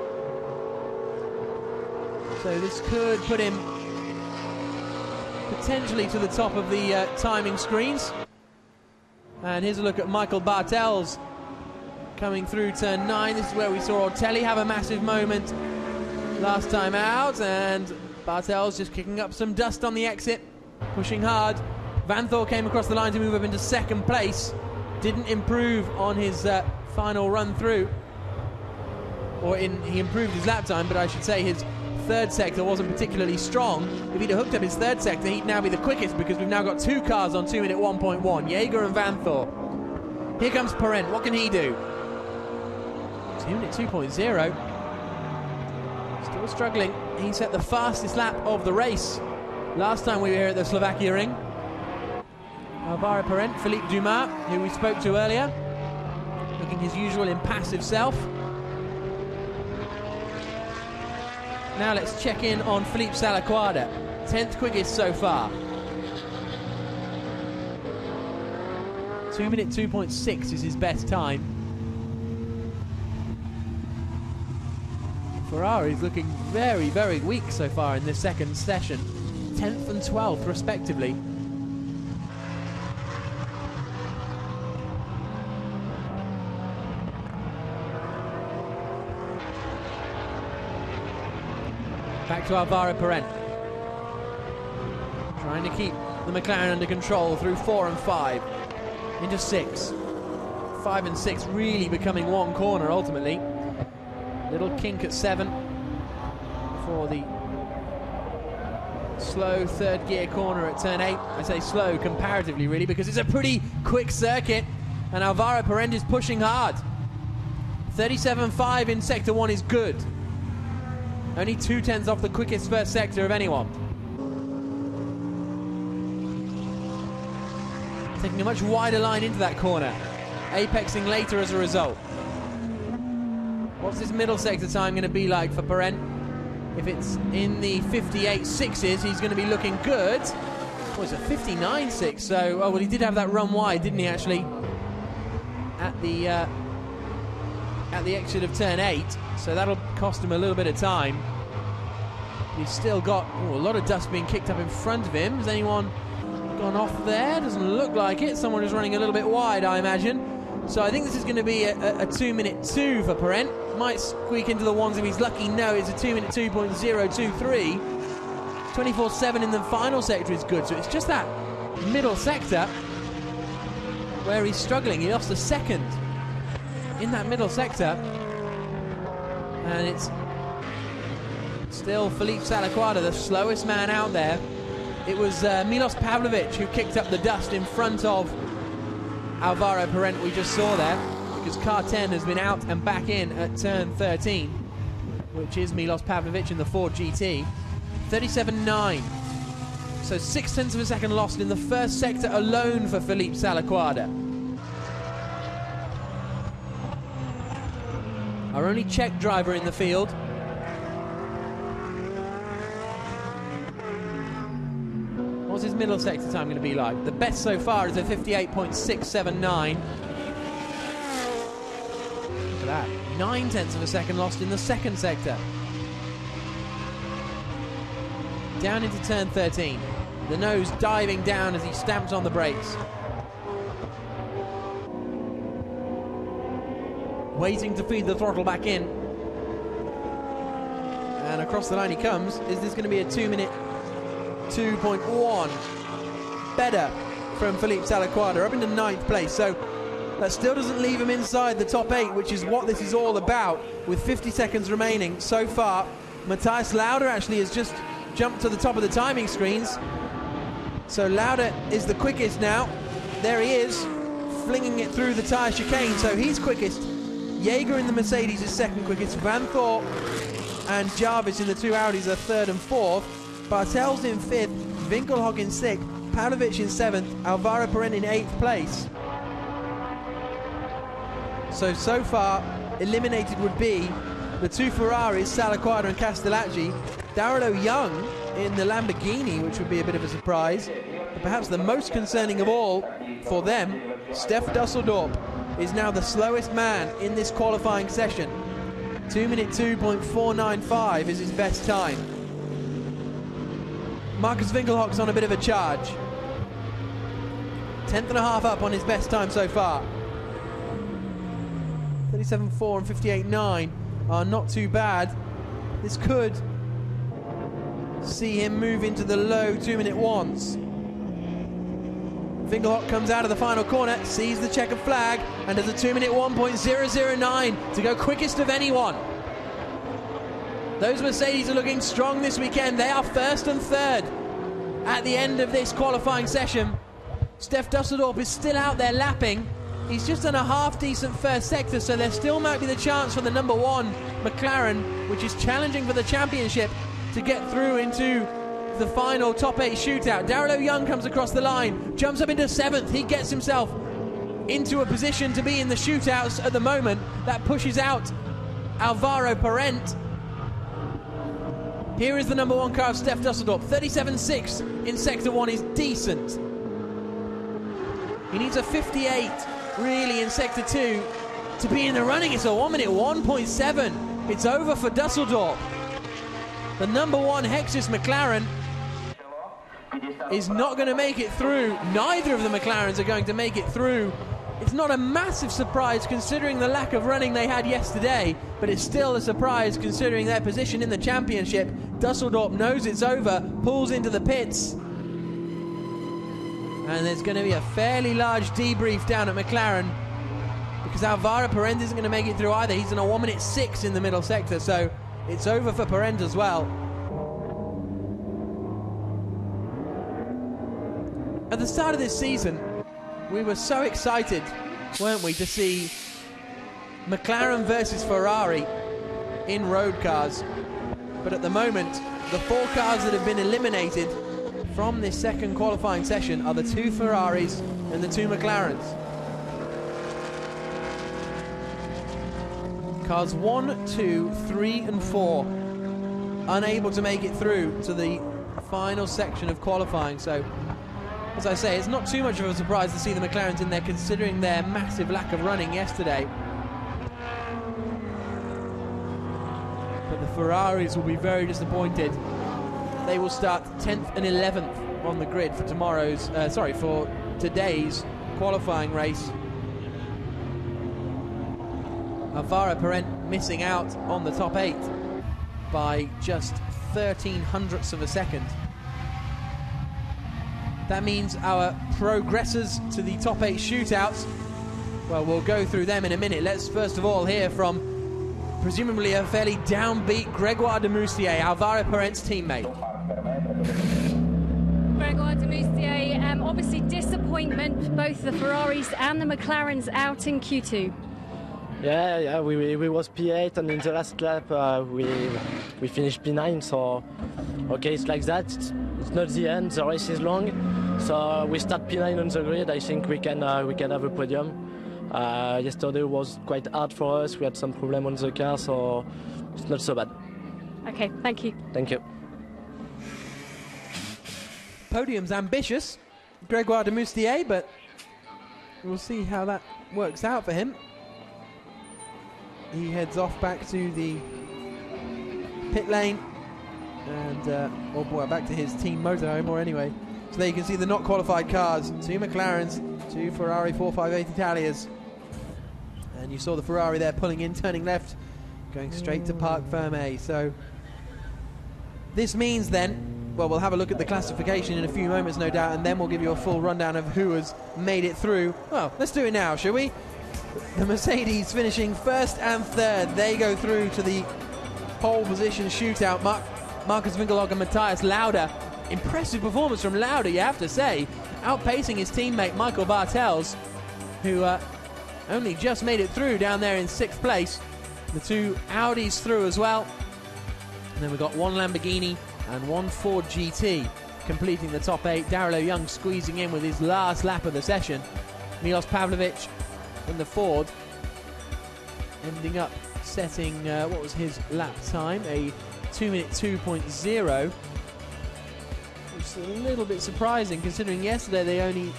So this could put him potentially to the top of the timing screens. And here's a look at Michael Bartels coming through turn 9. This is where we saw Ortelli have a massive moment last time out, and Bartels just kicking up some dust on the exit, pushing hard. Vanthor came across the line to move up into second place. Didn't improve on his final run through, he improved his lap time, but I should say his third sector wasn't particularly strong. If he'd have hooked up his third sector, he'd now be the quickest, because we've now got 2 cars on 2 minute 1.1, Jaeger and Vanthor. Here comes Parent, what can he do? 2 minute 2.0. Still struggling. He set the fastest lap of the race last time we were here at the Slovakia ring. Alvaro Parent, Philippe Dumas, who we spoke to earlier, looking his usual impassive self. Now let's check in on Philippe Salaquada, 10th quickest so far. 2 minute 2.6 is his best time. Ferrari's looking very, very weak so far in this second session. 10th and 12th respectively. Back to Alvaro Parent. Trying to keep the McLaren under control through 4 and 5. Into 6. 5 and 6 really becoming one corner ultimately. Little kink at 7 for the slow third gear corner at turn 8. I say slow comparatively really, because it's a pretty quick circuit, and Alvaro Parent is pushing hard. 37.5 in sector 1 is good. Only 0.2 off the quickest first sector of anyone. Taking a much wider line into that corner, apexing later as a result. What's this middle sector time going to be like for Parent? If it's in the 58.6s, he's going to be looking good. Oh, it's a 59.6, so, oh, well, he did have that run wide, didn't he, actually, at the exit of turn 8, so that'll cost him a little bit of time. He's still got a lot of dust being kicked up in front of him. Has anyone gone off there? Doesn't look like it. Someone is running a little bit wide, I imagine. So I think this is going to be a 2 minute 2 for Parent. Might squeak into the ones if he's lucky. No, it's a 2 minute 2.023. 24.7 in the final sector is good. So it's just that middle sector where he's struggling. He lost a second in that middle sector. And it's still Philippe Salaquada, the slowest man out there. It was Milos Pavlovic who kicked up the dust in front of Alvaro Parent we just saw there, because car 10 has been out and back in at turn 13, which is Milos Pavlovic in the Ford GT. 37.9. So 0.6 of a second lost in the first sector alone for Philippe Salaquada. Our only Czech driver in the field. What's his middle sector time going to be like? The best so far is a 58.679. Look at that. 0.9 of a second lost in the second sector. Down into turn 13. The nose diving down as he stamps on the brakes. Waiting to feed the throttle back in. And across the line he comes. Is this going to be a 2 minute 2.1 better from Philippe Salaquada, up into 9th place, so that still doesn't leave him inside the top 8, which is what this is all about, with 50 seconds remaining so far. Matthias Lauda actually has just jumped to the top of the timing screens, so Lauda is the quickest now. There he is, flinging it through the tyre chicane, so he's quickest. Jaeger in the Mercedes is second quickest. Vanthor and Jarvis in the 2 Audis are 3rd and 4th. Bartels in 5th, Winkelhock in 6th, Pavlovic in 7th, Alvaro Parent in 8th place. So far, eliminated would be the 2 Ferraris, Salaquada and Castellacci. Darrell O'Young in the Lamborghini, which would be a bit of a surprise. But perhaps the most concerning of all for them, Stef Dusseldorp is now the slowest man in this qualifying session. 2 minute 2.495 is his best time. Marcus Winkelhock's on a bit of a charge. 10th and a half up on his best time so far. 37.4 and 58.9 are not too bad. This could see him move into the low 2-minute ones. Winkelhock comes out of the final corner, sees the checkered flag, and does a 2-minute 1.009 to go quickest of anyone. Those Mercedes are looking strong this weekend. They are first and third at the end of this qualifying session. Stef Dusseldorp is still out there lapping. He's just done a half-decent first sector, so there still might be the chance for the number 1 McLaren, which is challenging for the championship, to get through into the final top 8 shootout. Darrell Young comes across the line, jumps up into 7th. He gets himself into a position to be in the shootouts at the moment. That pushes out Alvaro Parent. Here is the number 1 car of Stef Dusseldorp. 37.6 in sector 1 is decent. He needs a 58 really in sector 2 to be in the running. It's a 1-minute 1.7. It's over for Dusseldorp. The number 1 Hexus McLaren is not going to make it through. Neither of the McLarens are going to make it through. It's not a massive surprise considering the lack of running they had yesterday, but it's still a surprise considering their position in the championship. Dusseldorp knows it's over, pulls into the pits, and there's going to be a fairly large debrief down at McLaren because Alvaro Parent isn't going to make it through either. He's in a 1-minute 6 in the middle sector, so it's over for Parent as well. At the start of this season, we were so excited, weren't we, to see McLaren versus Ferrari in road cars. But at the moment, the 4 cars that have been eliminated from this second qualifying session are the 2 Ferraris and the 2 McLarens. Cars 1, 2, 3 and 4 unable to make it through to the final section of qualifying. So, as I say, it's not too much of a surprise to see the McLarens in there considering their massive lack of running yesterday. But the Ferraris will be very disappointed. They will start 10th and 11th on the grid for for today's qualifying race. Alvaro Parent missing out on the top 8 by just 13/100ths of a second. That means our progressors to the top 8 shootouts, well, we'll go through them in a minute. Let's first of all hear from presumably a fairly downbeat Grégoire de Moustier, Alvaro Parent's teammate. Grégoire de Moustier, obviously disappointment, both the Ferraris and the McLarens out in Q2. Yeah, we was P8 and in the last lap we finished P9, so okay, it's like that. It's not the end, the race is long, so we start P9 on the grid. I think we can have a podium. Yesterday was quite hard for us, we had some problem on the car, so it's not so bad. Okay, thank you. Thank you. Podium's ambitious, Grégoire de Moustier, but we'll see how that works out for him. He heads off back to the pit lane and back to his team motorhome, or anyway. So there you can see the not qualified cars, 2 McLarens, 2 Ferrari 458 Italias, and you saw the Ferrari there pulling in, turning left, going straight to Parc Fermé. So this means then, well, we'll have a look at the classification in a few moments, no doubt, and then we'll give you a full rundown of who has made it through. Well, let's do it now, shall we? The Mercedes finishing 1st and 3rd. They go through to the pole position shootout. Marcus Winkelhock and Matthias Lauda. Impressive performance from Lauda, you have to say. Outpacing his teammate Michael Bartels, who only just made it through down there in 6th place. The 2 Audis through as well. And then we've got 1 Lamborghini and 1 Ford GT completing the top 8. Darrell Young squeezing in with his last lap of the session. Milos Pavlovic in the Ford ending up setting what was his lap time, a 2-minute 2.0, which is a little bit surprising considering yesterday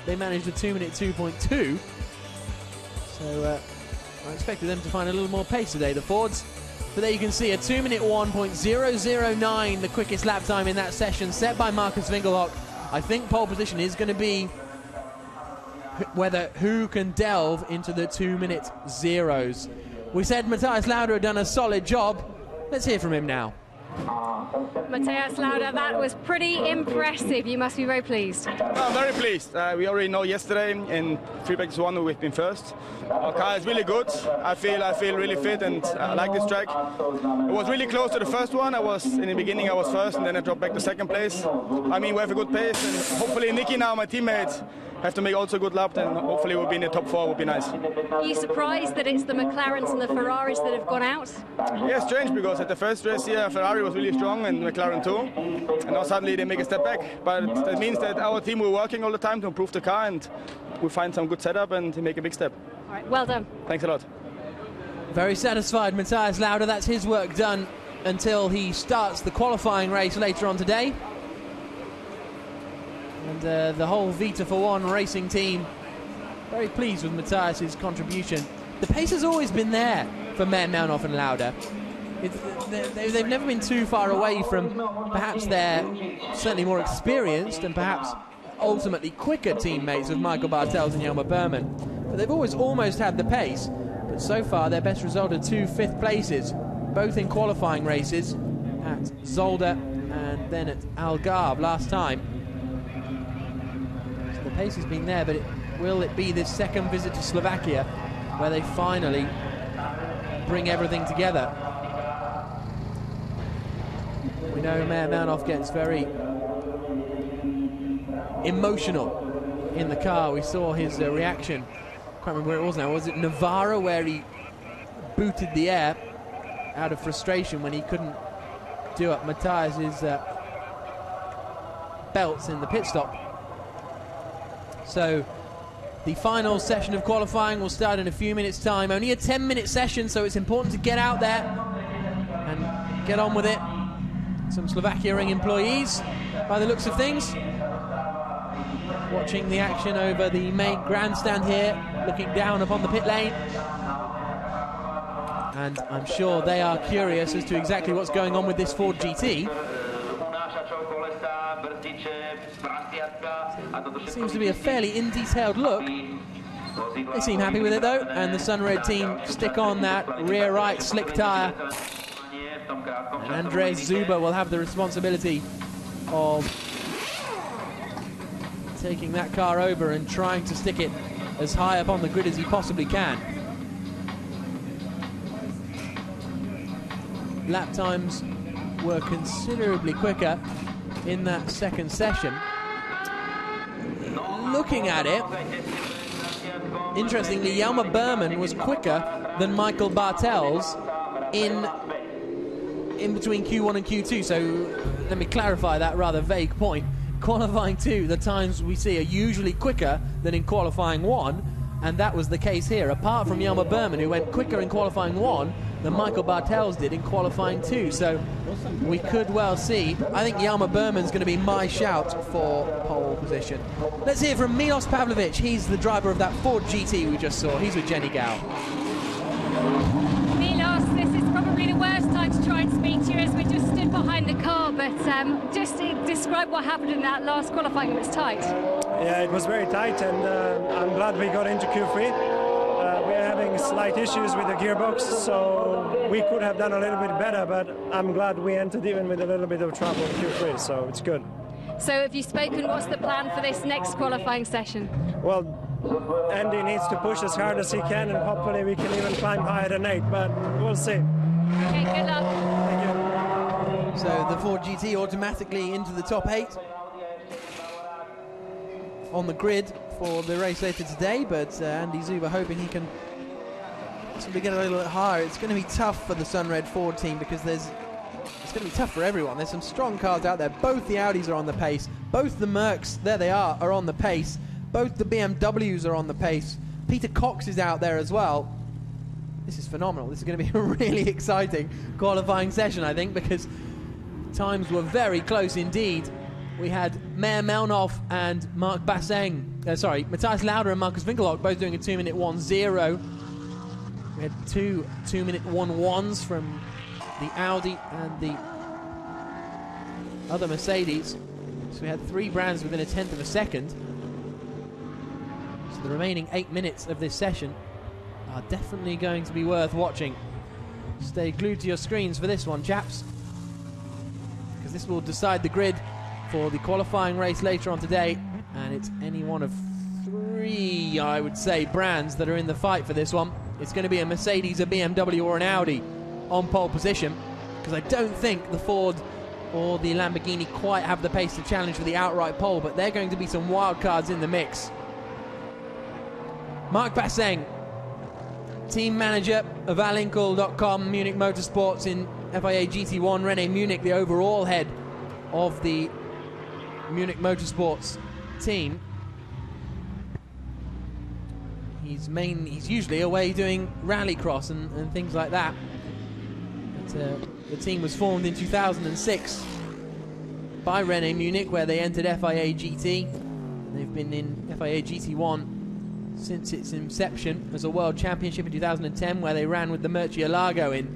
they managed a 2-minute 2.2. So I expected them to find a little more pace today, the Fords. But there you can see a 2-minute 1.009, the quickest lap time in that session, set by Marcus Winkelhock. I think pole position is going to be whether who can delve into the 2-minute zeros. We said Matthias Lauda had done a solid job. Let's hear from him now. Matthias Lauda, that was pretty impressive. You must be very pleased. I'm very pleased. We already know yesterday in free practice 1 we've been first. Our car is really good. I feel really fit and I like this track. It was really close to the first one. In the beginning I was first and then I dropped back to second place. I mean, we have a good pace and hopefully Nicky now, my teammate, have to make also a good lap, and hopefully we'll be in the top 4, would be nice. Are you surprised that it's the McLarens and the Ferraris that have gone out? Yeah, strange, because at the first race here Ferrari was really strong and McLaren too, and now suddenly they make a step back. But that means that our team, we're working all the time to improve the car and we find some good setup and make a big step. All right, well done. Thanks a lot. Very satisfied, Matthias Lauda. That's his work done until he starts the qualifying race later on today. And the whole Vita for One racing team very pleased with Matthias's contribution. The pace has always been there for Melnoff and Lauda. They've never been too far away from perhaps their certainly more experienced and perhaps ultimately quicker teammates of Michael Bartels and Jelmer Berman. But they've always almost had the pace. But so far their best result are 2 fifth places, both in qualifying races at Zolder and then at Algarve last time. The pace has been there, but will it be this second visit to Slovakia where they finally bring everything together? We know Melnoff gets very emotional in the car. We saw his reaction. I can't remember where it was now. Was it Navarra where he booted the air out of frustration when he couldn't do up Matthias's belts in the pit stop? So the final session of qualifying will start in a few minutes' time. Only a 10-minute session, so it's important to get out there and get on with it. Some Slovakia Ring employees, by the looks of things, watching the action over the main grandstand here, looking down upon the pit lane. And I'm sure they are curious as to exactly what's going on with this Ford GT. Seems to be a fairly in-detailed look. They seem happy with it though, and the Sunred team stick on that rear right slick tyre. And Andres Zuber will have the responsibility of taking that car over and trying to stick it as high up on the grid as he possibly can. Lap times were considerably quicker in that second session. Looking at it, interestingly, Jelmer Berman was quicker than Michael Bartels in between Q1 and Q2. So let me clarify that rather vague point. Qualifying 2, the times we see are usually quicker than in qualifying 1, and that was the case here, apart from Jelmer Berman, who went quicker in qualifying 1 than Michael Bartels did in qualifying 2. So we could well see, I think Jelmer Berman's going to be my shout for pole position. Let's hear from Milos Pavlovic. He's the driver of that Ford GT we just saw. He's with Jenny Gao. Milos, this is probably the worst time to try and speak to you as we just stood behind the car, but just describe what happened in that last qualifying. It was tight. Yeah, it was very tight, and I'm glad we got into Q3. We're having slight issues with the gearbox, so we could have done a little bit better, but I'm glad we entered even with a little bit of trouble in Q3, so it's good. So have you spoken, what's the plan for this next qualifying session? Well, Andy needs to push as hard as he can, and hopefully we can even climb higher than 8, but we'll see. Okay, good luck. Thank you. So the Ford GT automatically into the top 8 on the grid for the race later today, but Andy Zuber hoping he can possibly get a little bit higher. It's going to be tough for the Sunred Ford team because it's going to be tough for everyone. There's some strong cars out there. Both the Audis are on the pace. Both the Mercs, there they are on the pace. Both the BMWs are on the pace. Peter Cox is out there as well. This is phenomenal. This is going to be a really exciting qualifying session, I think, because times were very close indeed. We had Melnoff and Mark Basseng, Matthias Lauda and Marcus Winkelhock both doing a 2-minute 1.0. We had two 2-minute 1.1s from the Audi and the other Mercedes. So we had 3 brands within a tenth of a second. So the remaining 8 minutes of this session are definitely going to be worth watching. Stay glued to your screens for this one, chaps, because this will decide the grid for the qualifying race later on today, and it's any one of 3, I would say, brands that are in the fight for this one. It's going to be a Mercedes, a BMW or an Audi on pole position, because I don't think the Ford or the Lamborghini quite have the pace to challenge for the outright pole, but they're going to be some wild cards in the mix. Marc Basseng, team manager of Alinkel.com, Munich Motorsports in FIA GT1, René Munich, the overall head of the Munich Motorsports team. He's usually away doing rallycross and things like that. But, the team was formed in 2006 by René Munich, where they entered FIA GT. They've been in FIA GT1 since its inception as a World Championship in 2010, where they ran with the Murcielago in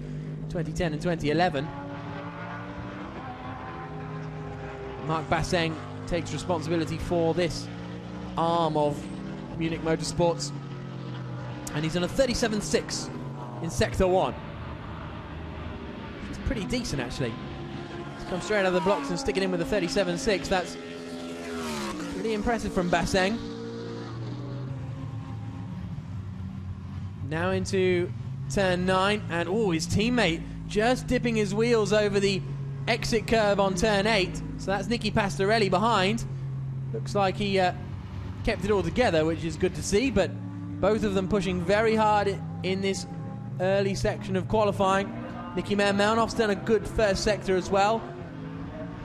2010 and 2011. Marc Basseng takes responsibility for this arm of Munich Motorsports, and he's on a 37.6 in Sector 1. It's pretty decent, actually. He's come straight out of the blocks and stick it in with a 37.6. That's pretty impressive from Basseng. Now into turn 9, and his teammate just dipping his wheels over the exit curve on turn 8. So that's Nicky Pastorelli behind. Looks like he kept it all together, which is good to see, but both of them pushing very hard in this early section of qualifying. Nicky Melmanov's done a good first sector as well,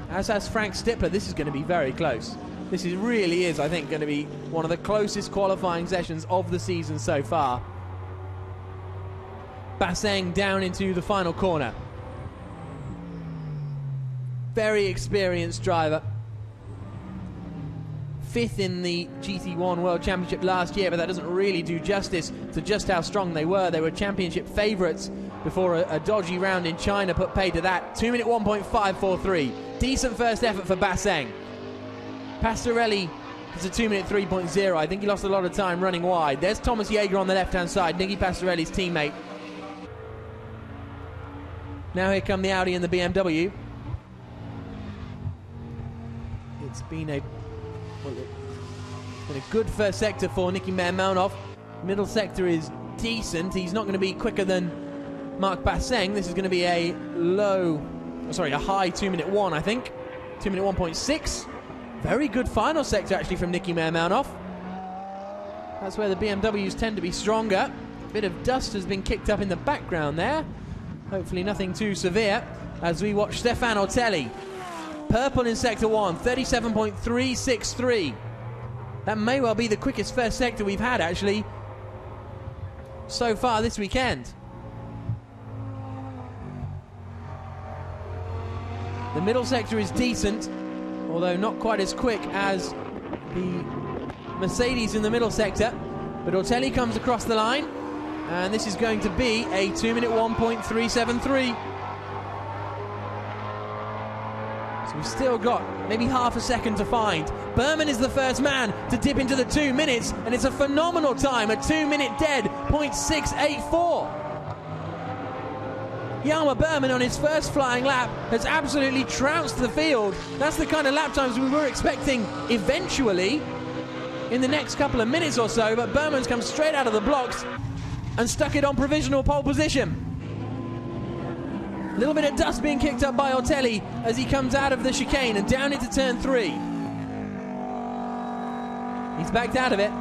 as has Frank Stippler. This is going to be very close. This really is, I think, going to be one of the closest qualifying sessions of the season so far. Basseng down into the final corner. Very experienced driver. 5th in the GT1 World Championship last year, but that doesn't really do justice to just how strong they were. They were championship favourites before a dodgy round in China put pay to that. 2-minute 1.543. Decent first effort for Basseng. Pastorelli is a 2-minute 3.0. I think he lost a lot of time running wide. There's Thomas Jaeger on the left-hand side, Nicky Pastorelli's teammate. Now here come the Audi and the BMW. It's been a good first sector for Nicky Melmanov. Middle sector is decent. He's not going to be quicker than Marc Basseng. This is going to be a high 2-minute 1, I think. 2-minute 1.6. Very good final sector, actually, from Nicky Melmanov. That's where the BMWs tend to be stronger. A bit of dust has been kicked up in the background there. Hopefully nothing too severe, as we watch Stefan Ortelli. Purple in Sector 1, 37.363. That may well be the quickest first sector we've had, actually, so far this weekend. The middle sector is decent, although not quite as quick as the Mercedes in the middle sector. But Ortelli comes across the line, and this is going to be a 2-minute 1.373. So we've still got maybe half a second to find. Berman is the first man to dip into the 2 minutes, and it's a phenomenal time, a 2-minute dead 0.684. Hjalmar Berman on his first flying lap has absolutely trounced the field. That's the kind of lap times we were expecting eventually in the next couple of minutes or so, but Berman's come straight out of the blocks and stuck it on provisional pole position. A little bit of dust being kicked up by Ortelli as he comes out of the chicane and down into turn 3. He's backed out of it.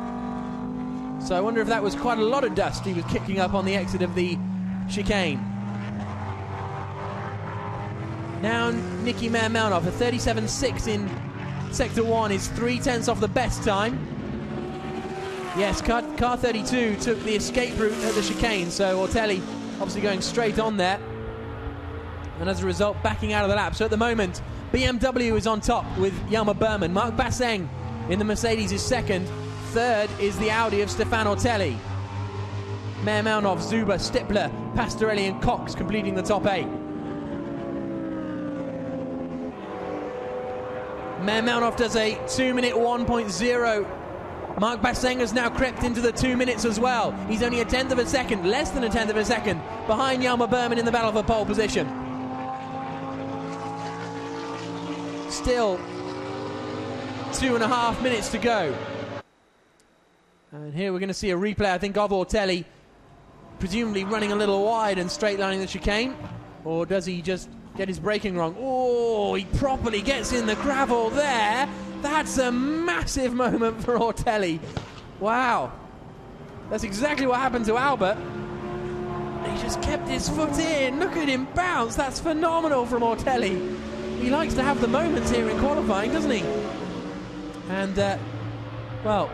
So I wonder if that was quite a lot of dust he was kicking up on the exit of the chicane. Now Nicky Melmanov, a 37.6 in Sector 1 is 0.3 off the best time. Yes, car 32 took the escape route at the chicane, so Ortelli obviously going straight on there, and as a result backing out of the lap. So at the moment BMW is on top with Hjalmar Berman. Marc Basseng in the Mercedes is second. Third is the Audi of Stefan Ortelli. Melmanov, Zuber, Stippler, Pastorelli and Cox completing the top 8. Mermanov does a 2-minute 1.0. Mark Basseng has now crept into the 2 minutes as well. He's only a tenth of a second, less than a tenth of a second, behind Hjalmar Berman in the battle for pole position. Still 2.5 minutes to go. And here we're going to see a replay, I think, of Ortelli, presumably running a little wide and straight lining the chicane. Or does he just get his braking wrong? Oh, he properly gets in the gravel there. That's a massive moment for Ortelli. Wow. That's exactly what happened to Albert. He just kept his foot in. Look at him bounce. That's phenomenal from Ortelli. He likes to have the moments here in qualifying, doesn't he? And, well,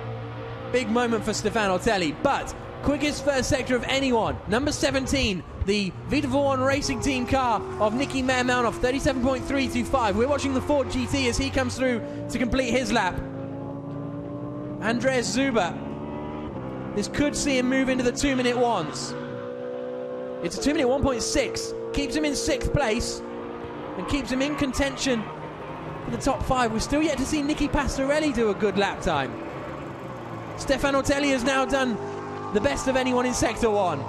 big moment for Stefan Ortelli. But quickest first sector of anyone. Number 17, the Vita Racing Team car of Nicky Mermanov, 37.325. We're watching the Ford GT as he comes through to complete his lap. Andreas Zuber. This could see him move into the 2-minute ones. It's a 2-minute 1.6. Keeps him in 6th place and keeps him in contention for the top 5. We're still yet to see Nicky Pastorelli do a good lap time. Stefan Ortelli has now done the best of anyone in Sector 1.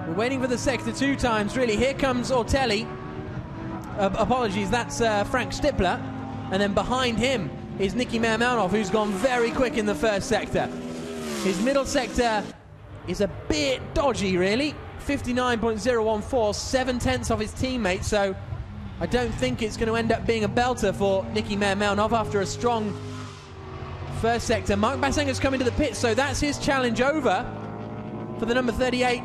We're waiting for the Sector 2 times, really. Here comes Ortelli. Apologies, that's Frank Stippler. And then behind him is Nicky Mermanov, who's gone very quick in the first sector. His middle sector is a bit dodgy, really. 59.014, 7/10 off his teammate, so I don't think it's going to end up being a belter for Nicky Mermanov after a strong first sector. Mark Basseng has come into the pits, so that's his challenge over for the number 38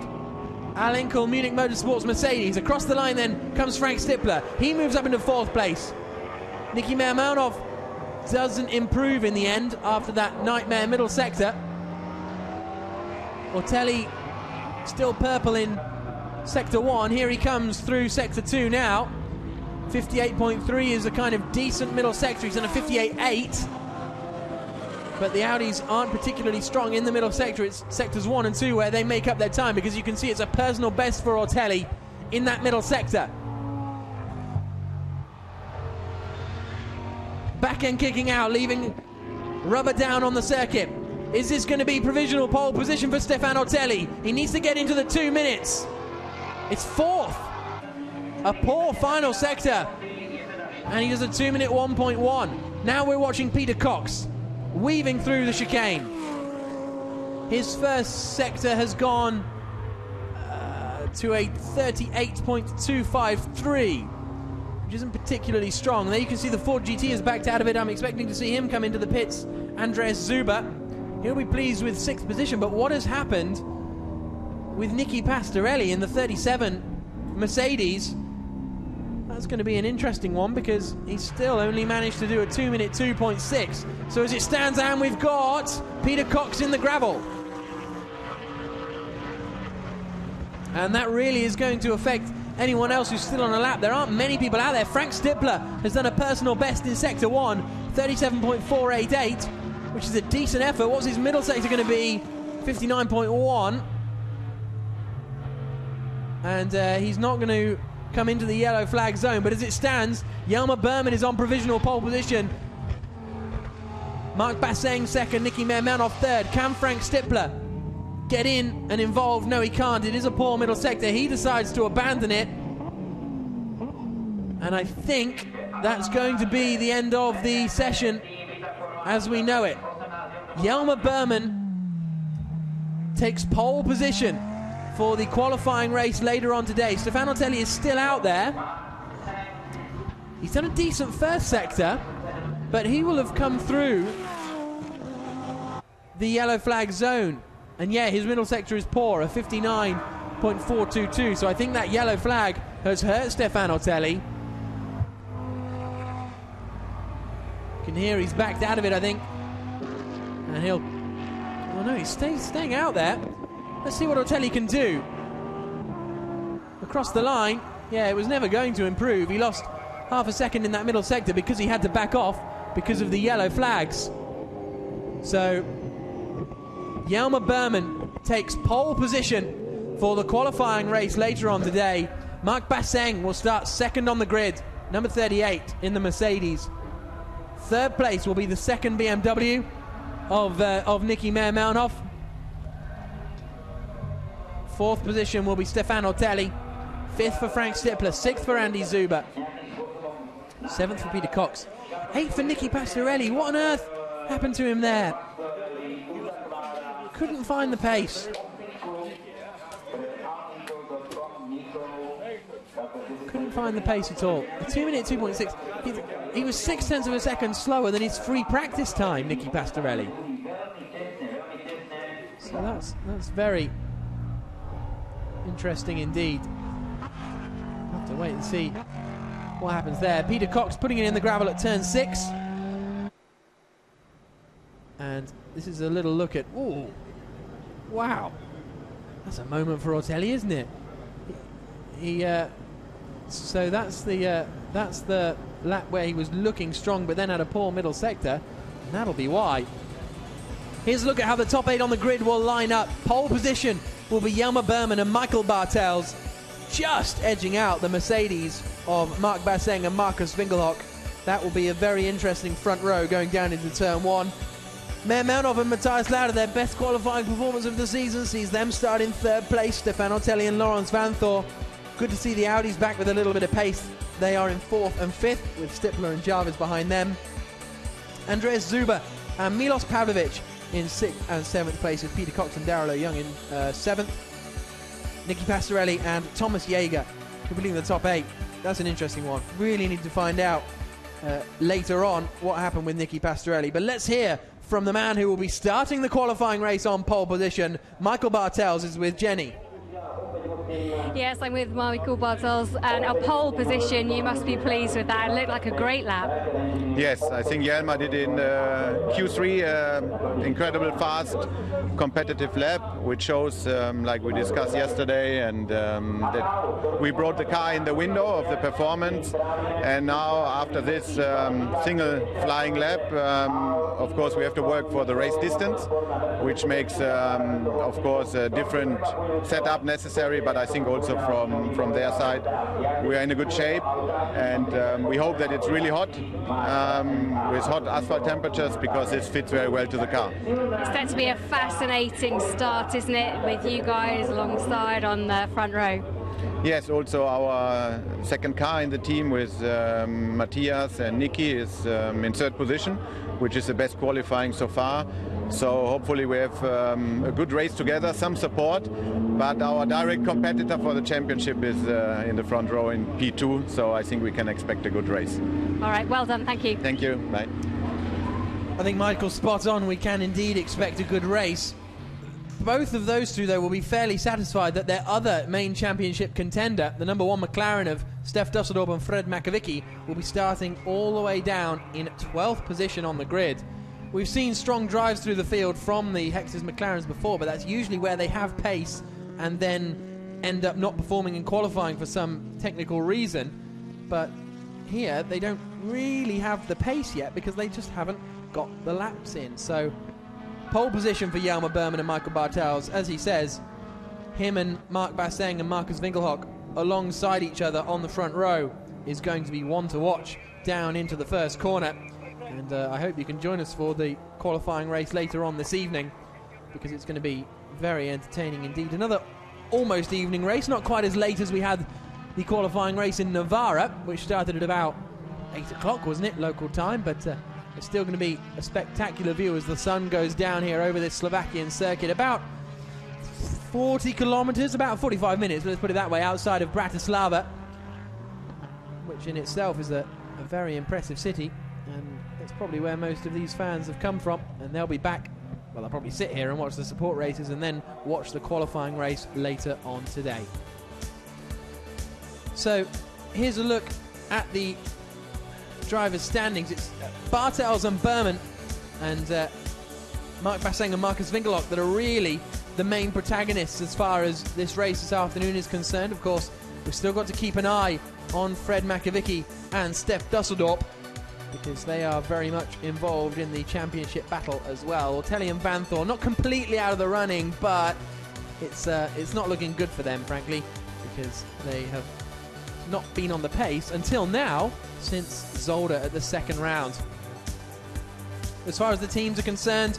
Al Enkel Munich Motorsports Mercedes. Across the line then comes Frank Stippler. He moves up into 4th place. Nicky Mermanov doesn't improve in the end after that nightmare middle sector. Ortelli still purple in Sector 1. Here he comes through Sector 2 now. 58.3 is a kind of decent middle sector. He's in a 58.8. But the Audis aren't particularly strong in the middle sector. It's Sectors 1 and 2 where they make up their time, because you can see it's a personal best for Ortelli in that middle sector. Back end kicking out, leaving rubber down on the circuit. Is this going to be provisional pole position for Stefan Ortelli? He needs to get into the 2 minutes. It's 4th. A poor final sector. And he does a 2-minute 1.1. Now we're watching Peter Cox weaving through the chicane. His first sector has gone to a 38.253, which isn't particularly strong. There you can see the Ford GT is backed out of it. I'm expecting to see him come into the pits. Andreas Zuber. He'll be pleased with 6th position, but what has happened with Nicky Pastorelli in the 37 Mercedes? That's going to be an interesting one, because he's still only managed to do a 2-minute 2.6. So as it stands, and we've got Peter Cox in the gravel. And that really is going to affect anyone else who's still on a lap. There aren't many people out there. Frank Stippler has done a personal best in Sector 1, 37.488, which is a decent effort. What's his middle sector going to be? 59.1. And he's not going to come into the yellow flag zone. But as it stands, Hjalmar Berman is on provisional pole position. Mark Basseng second, Nicky Mermanov third. Can Frank Stippler get in and involve? No, he can't. It is a poor middle sector. He decides to abandon it. And I think that's going to be the end of the session as we know it. Hjalmar Berman takes pole position for the qualifying race later on today. Stefan Ortelli is still out there. He's done a decent first sector, but he will have come through the yellow flag zone. And yeah, his middle sector is poor, a 59.422. So I think that yellow flag has hurt Stefan Ortelli. You can hear he's backed out of it, I think. And he'll... Oh no, he's staying out there. Let's see what Ortelli can do. Across the line, yeah, it was never going to improve. He lost half a second in that middle sector because he had to back off because of the yellow flags. So Hjalmar Berman takes pole position for the qualifying race later on today. Marc Basseng will start second on the grid, number 38 in the Mercedes. Third place will be the second BMW of Nicky Meyer-Melnhof. Fourth position will be Stefano Telli. Fifth for Frank Stippler. Sixth for Andy Zuber. Seventh for Peter Cox. Eighth for Nicky Pastorelli. What on earth happened to him there? Couldn't find the pace. Couldn't find the pace at all. A 2-minute 2.6. He was 0.6 of a second slower than his free practice time, Nicky Pastorelli. So that's very interesting indeed. We'll have to wait and see what happens there. Peter Cox putting it in the gravel at turn 6. And this is a little look at, ooh, wow. That's a moment for Ortelli, isn't it? So that's the lap where he was looking strong but then had a poor middle sector, and that'll be why. Here's a look at how the top 8 on the grid will line up. Pole position will be Jelmer Berman and Michael Bartels, just edging out the Mercedes of Marc Basseng and Marcus Winkelhock. That will be a very interesting front row going down into turn 1. Meyer-Melnhof and Matthias Lauda, their best qualifying performance of the season, sees them start in third place. Stefano Telli and Laurens Vanthoor. Good to see the Audis back with a little bit of pace. They are in 4th and 5th, with Stippler and Jarvis behind them. Andreas Zuber and Milos Pavlovic in 6th and 7th places. Peter Cox and Darrell Young in 7th. Nicky Pastorelli and Thomas Jaeger completing the top 8. That's an interesting one. Really need to find out later on what happened with Nicky Pastorelli. But let's hear from the man who will be starting the qualifying race on pole position. Michael Bartels is with Jenny. Yes, I'm with Michael Bartels, and a pole position, you must be pleased with that. It looked like a great lap. Yes, I think Jelmer did in Q3 incredible fast, competitive lap, which shows, like we discussed yesterday, and that we brought the car in the window of the performance. And now, after this single flying lap, of course, we have to work for the race distance, which makes, of course, a different setup necessary. But I think also from their side, we are in a good shape, and we hope that it's really hot with hot asphalt temperatures, because this fits very well to the car. It's set to be a fascinating start, isn't it, with you guys alongside on the front row? Yes, also our second car in the team with Matthias and Nicky is in 3rd position, which is the best qualifying so far. So hopefully we have a good race together, some support, but our direct competitor for the championship is in the front row in P2, so I think we can expect a good race. All right, well done, thank you. Thank you, bye. I think Michael's spot on. We can indeed expect a good race. Both of those two, though, will be fairly satisfied that their other main championship contender, the number 1 McLaren of Steph Dusseldorp and Fred Makavicki, will be starting all the way down in 12th position on the grid. We've seen strong drives through the field from the Hexas McLarens before, but that's usually where they have pace and then end up not performing in qualifying for some technical reason. But here, they don't really have the pace yet because they just haven't got the laps in. So, pole position for Jelmer Berman and Michael Bartels. As he says, him and Marc Basseng and Marcus Winkelhock alongside each other on the front row is going to be one to watch down into the first corner. And I hope you can join us for the qualifying race later on this evening, because it's going to be very entertaining indeed. Another almost evening race, not quite as late as we had the qualifying race in Navarra, which started at about 8 o'clock, wasn't it, local time, but it's still going to be a spectacular view as the sun goes down here over this Slovakian circuit. About 40 kilometers, about 45 minutes, let's put it that way, outside of Bratislava, which in itself is a very impressive city, and it's probably where most of these fans have come from, and they'll be back. Well, they'll probably sit here and watch the support races and then watch the qualifying race later on today. So here's a look at the drivers' standings. It's Bartels and Berman and Marc Basseng and Marcus Winkelhock that are really the main protagonists as far as this race this afternoon is concerned. Of course, we've still got to keep an eye on Fred Makavicki and Steph Dusseldorp, because they are very much involved in the championship battle as well. Ortelli and Vanthoor not completely out of the running, but it's not looking good for them, frankly, because they have not been on the pace until now, since Zolder at the second round. As far as the teams are concerned,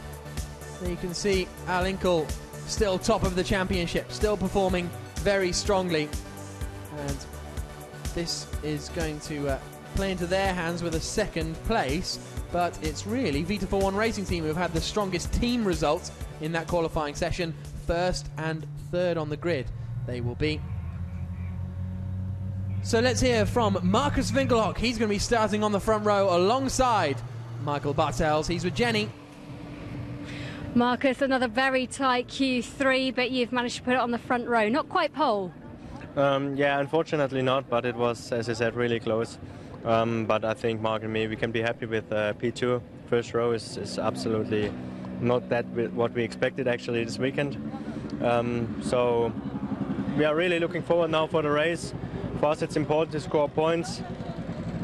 you can see Al Inkel still top of the championship, still performing very strongly. And this is going to play into their hands with a second place, but it's really Vita41 Racing Team who have had the strongest team results in that qualifying session. First and third on the grid they will be. So let's hear from Marcus Winkelhock. He's going to be starting on the front row alongside Michael Bartels. He's with Jenny. Marcus, another very tight Q3, but you've managed to put it on the front row. Not quite pole. Yeah, unfortunately not, but it was, as I said, really close. But I think Mark and me, we can be happy with P2. First row is absolutely not that what we expected actually this weekend. So we are really looking forward now for the race. For us it's important to score points.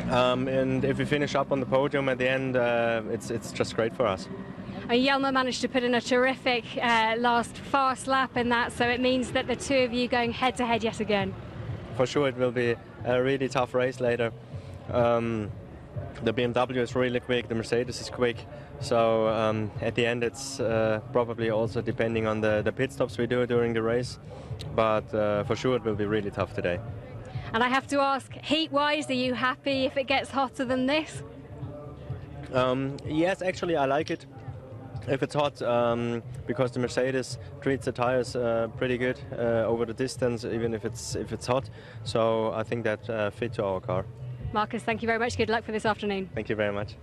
And if we finish up on the podium at the end, it's just great for us. Jelmer managed to put in a terrific last fast lap in that, so it means that the two of you going head-to-head yet again. For sure it will be a really tough race later. The BMW is really quick, the Mercedes is quick, so at the end it's probably also depending on the pit stops we do during the race, but for sure it will be really tough today. And I have to ask, heat-wise, are you happy if it gets hotter than this? Yes, actually I like it. If it's hot, because the Mercedes treats the tires pretty good over the distance, even if it's hot. So I think that fits to our car. Marcus, thank you very much. Good luck for this afternoon. Thank you very much.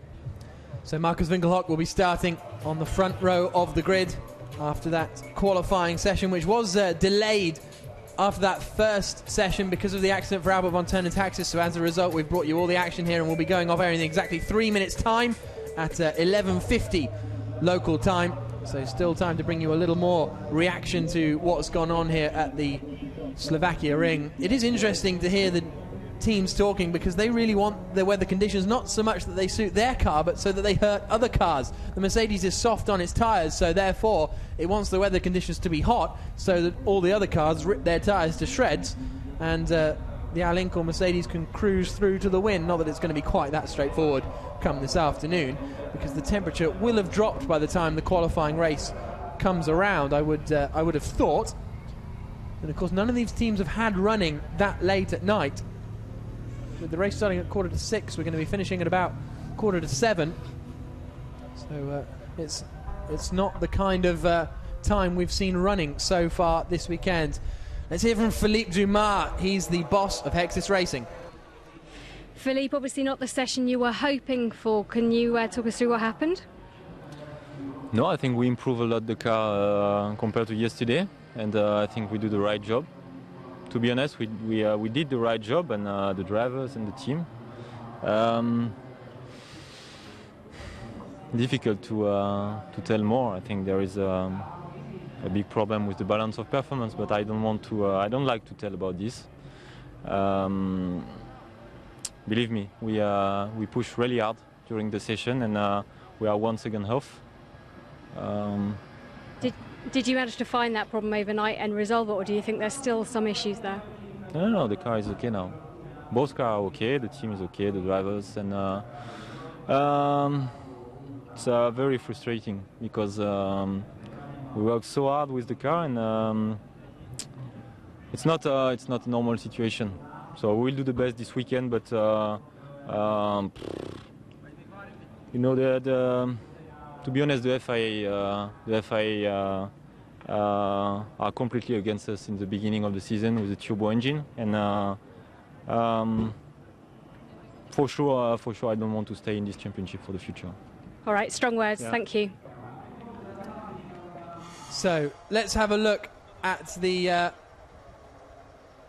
So Marcus Winkelhock will be starting on the front row of the grid after that qualifying session, which was delayed after that first session because of the accident for Albert von Turnentaxis. So as a result, we've brought you all the action here, and we'll be going off air in exactly 3 minutes' time at 11:50. Local time, so still time to bring you a little more reaction to what's gone on here at the Slovakia ring. It is interesting to hear the teams talking because they really want the weather conditions not so much that they suit their car, but so that they hurt other cars. The Mercedes is soft on its tyres, so therefore it wants the weather conditions to be hot so that all the other cars rip their tyres to shreds, and the Al Inkel Mercedes can cruise through to the win. Not that it's going to be quite that straightforward come this afternoon, because the temperature will have dropped by the time the qualifying race comes around, I would have thought. And of course none of these teams have had running that late at night. With the race starting at 6:15, we're going to be finishing at about 6:45. So it's not the kind of time we've seen running so far this weekend. Let's hear from Philippe Dumas. He's the boss of Hexis Racing. Philippe, obviously not the session you were hoping for. Can you talk us through what happened? No, I think we improved a lot the car compared to yesterday, and I think we do the right job. To be honest, we did the right job, and the drivers and the team. Difficult to tell more. I think there is a big problem with the balance of performance, but I don't like to tell about this. Believe me, we pushed really hard during the session, and we are 1 second off. Did you manage to find that problem overnight and resolve it, or do you think there's still some issues there? No, the car is okay now. Both cars are okay, the team is okay, the drivers, and it's very frustrating because we work so hard with the car, and it's not a normal situation. So we'll do the best this weekend, but you know, to be honest, the FIA are completely against us in the beginning of the season with the turbo engine, and for sure, I don't want to stay in this championship for the future. All right, strong words. Yeah. Thank you. So let's have a look at the.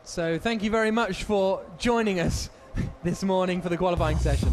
So thank you very much for joining us this morning for the qualifying session.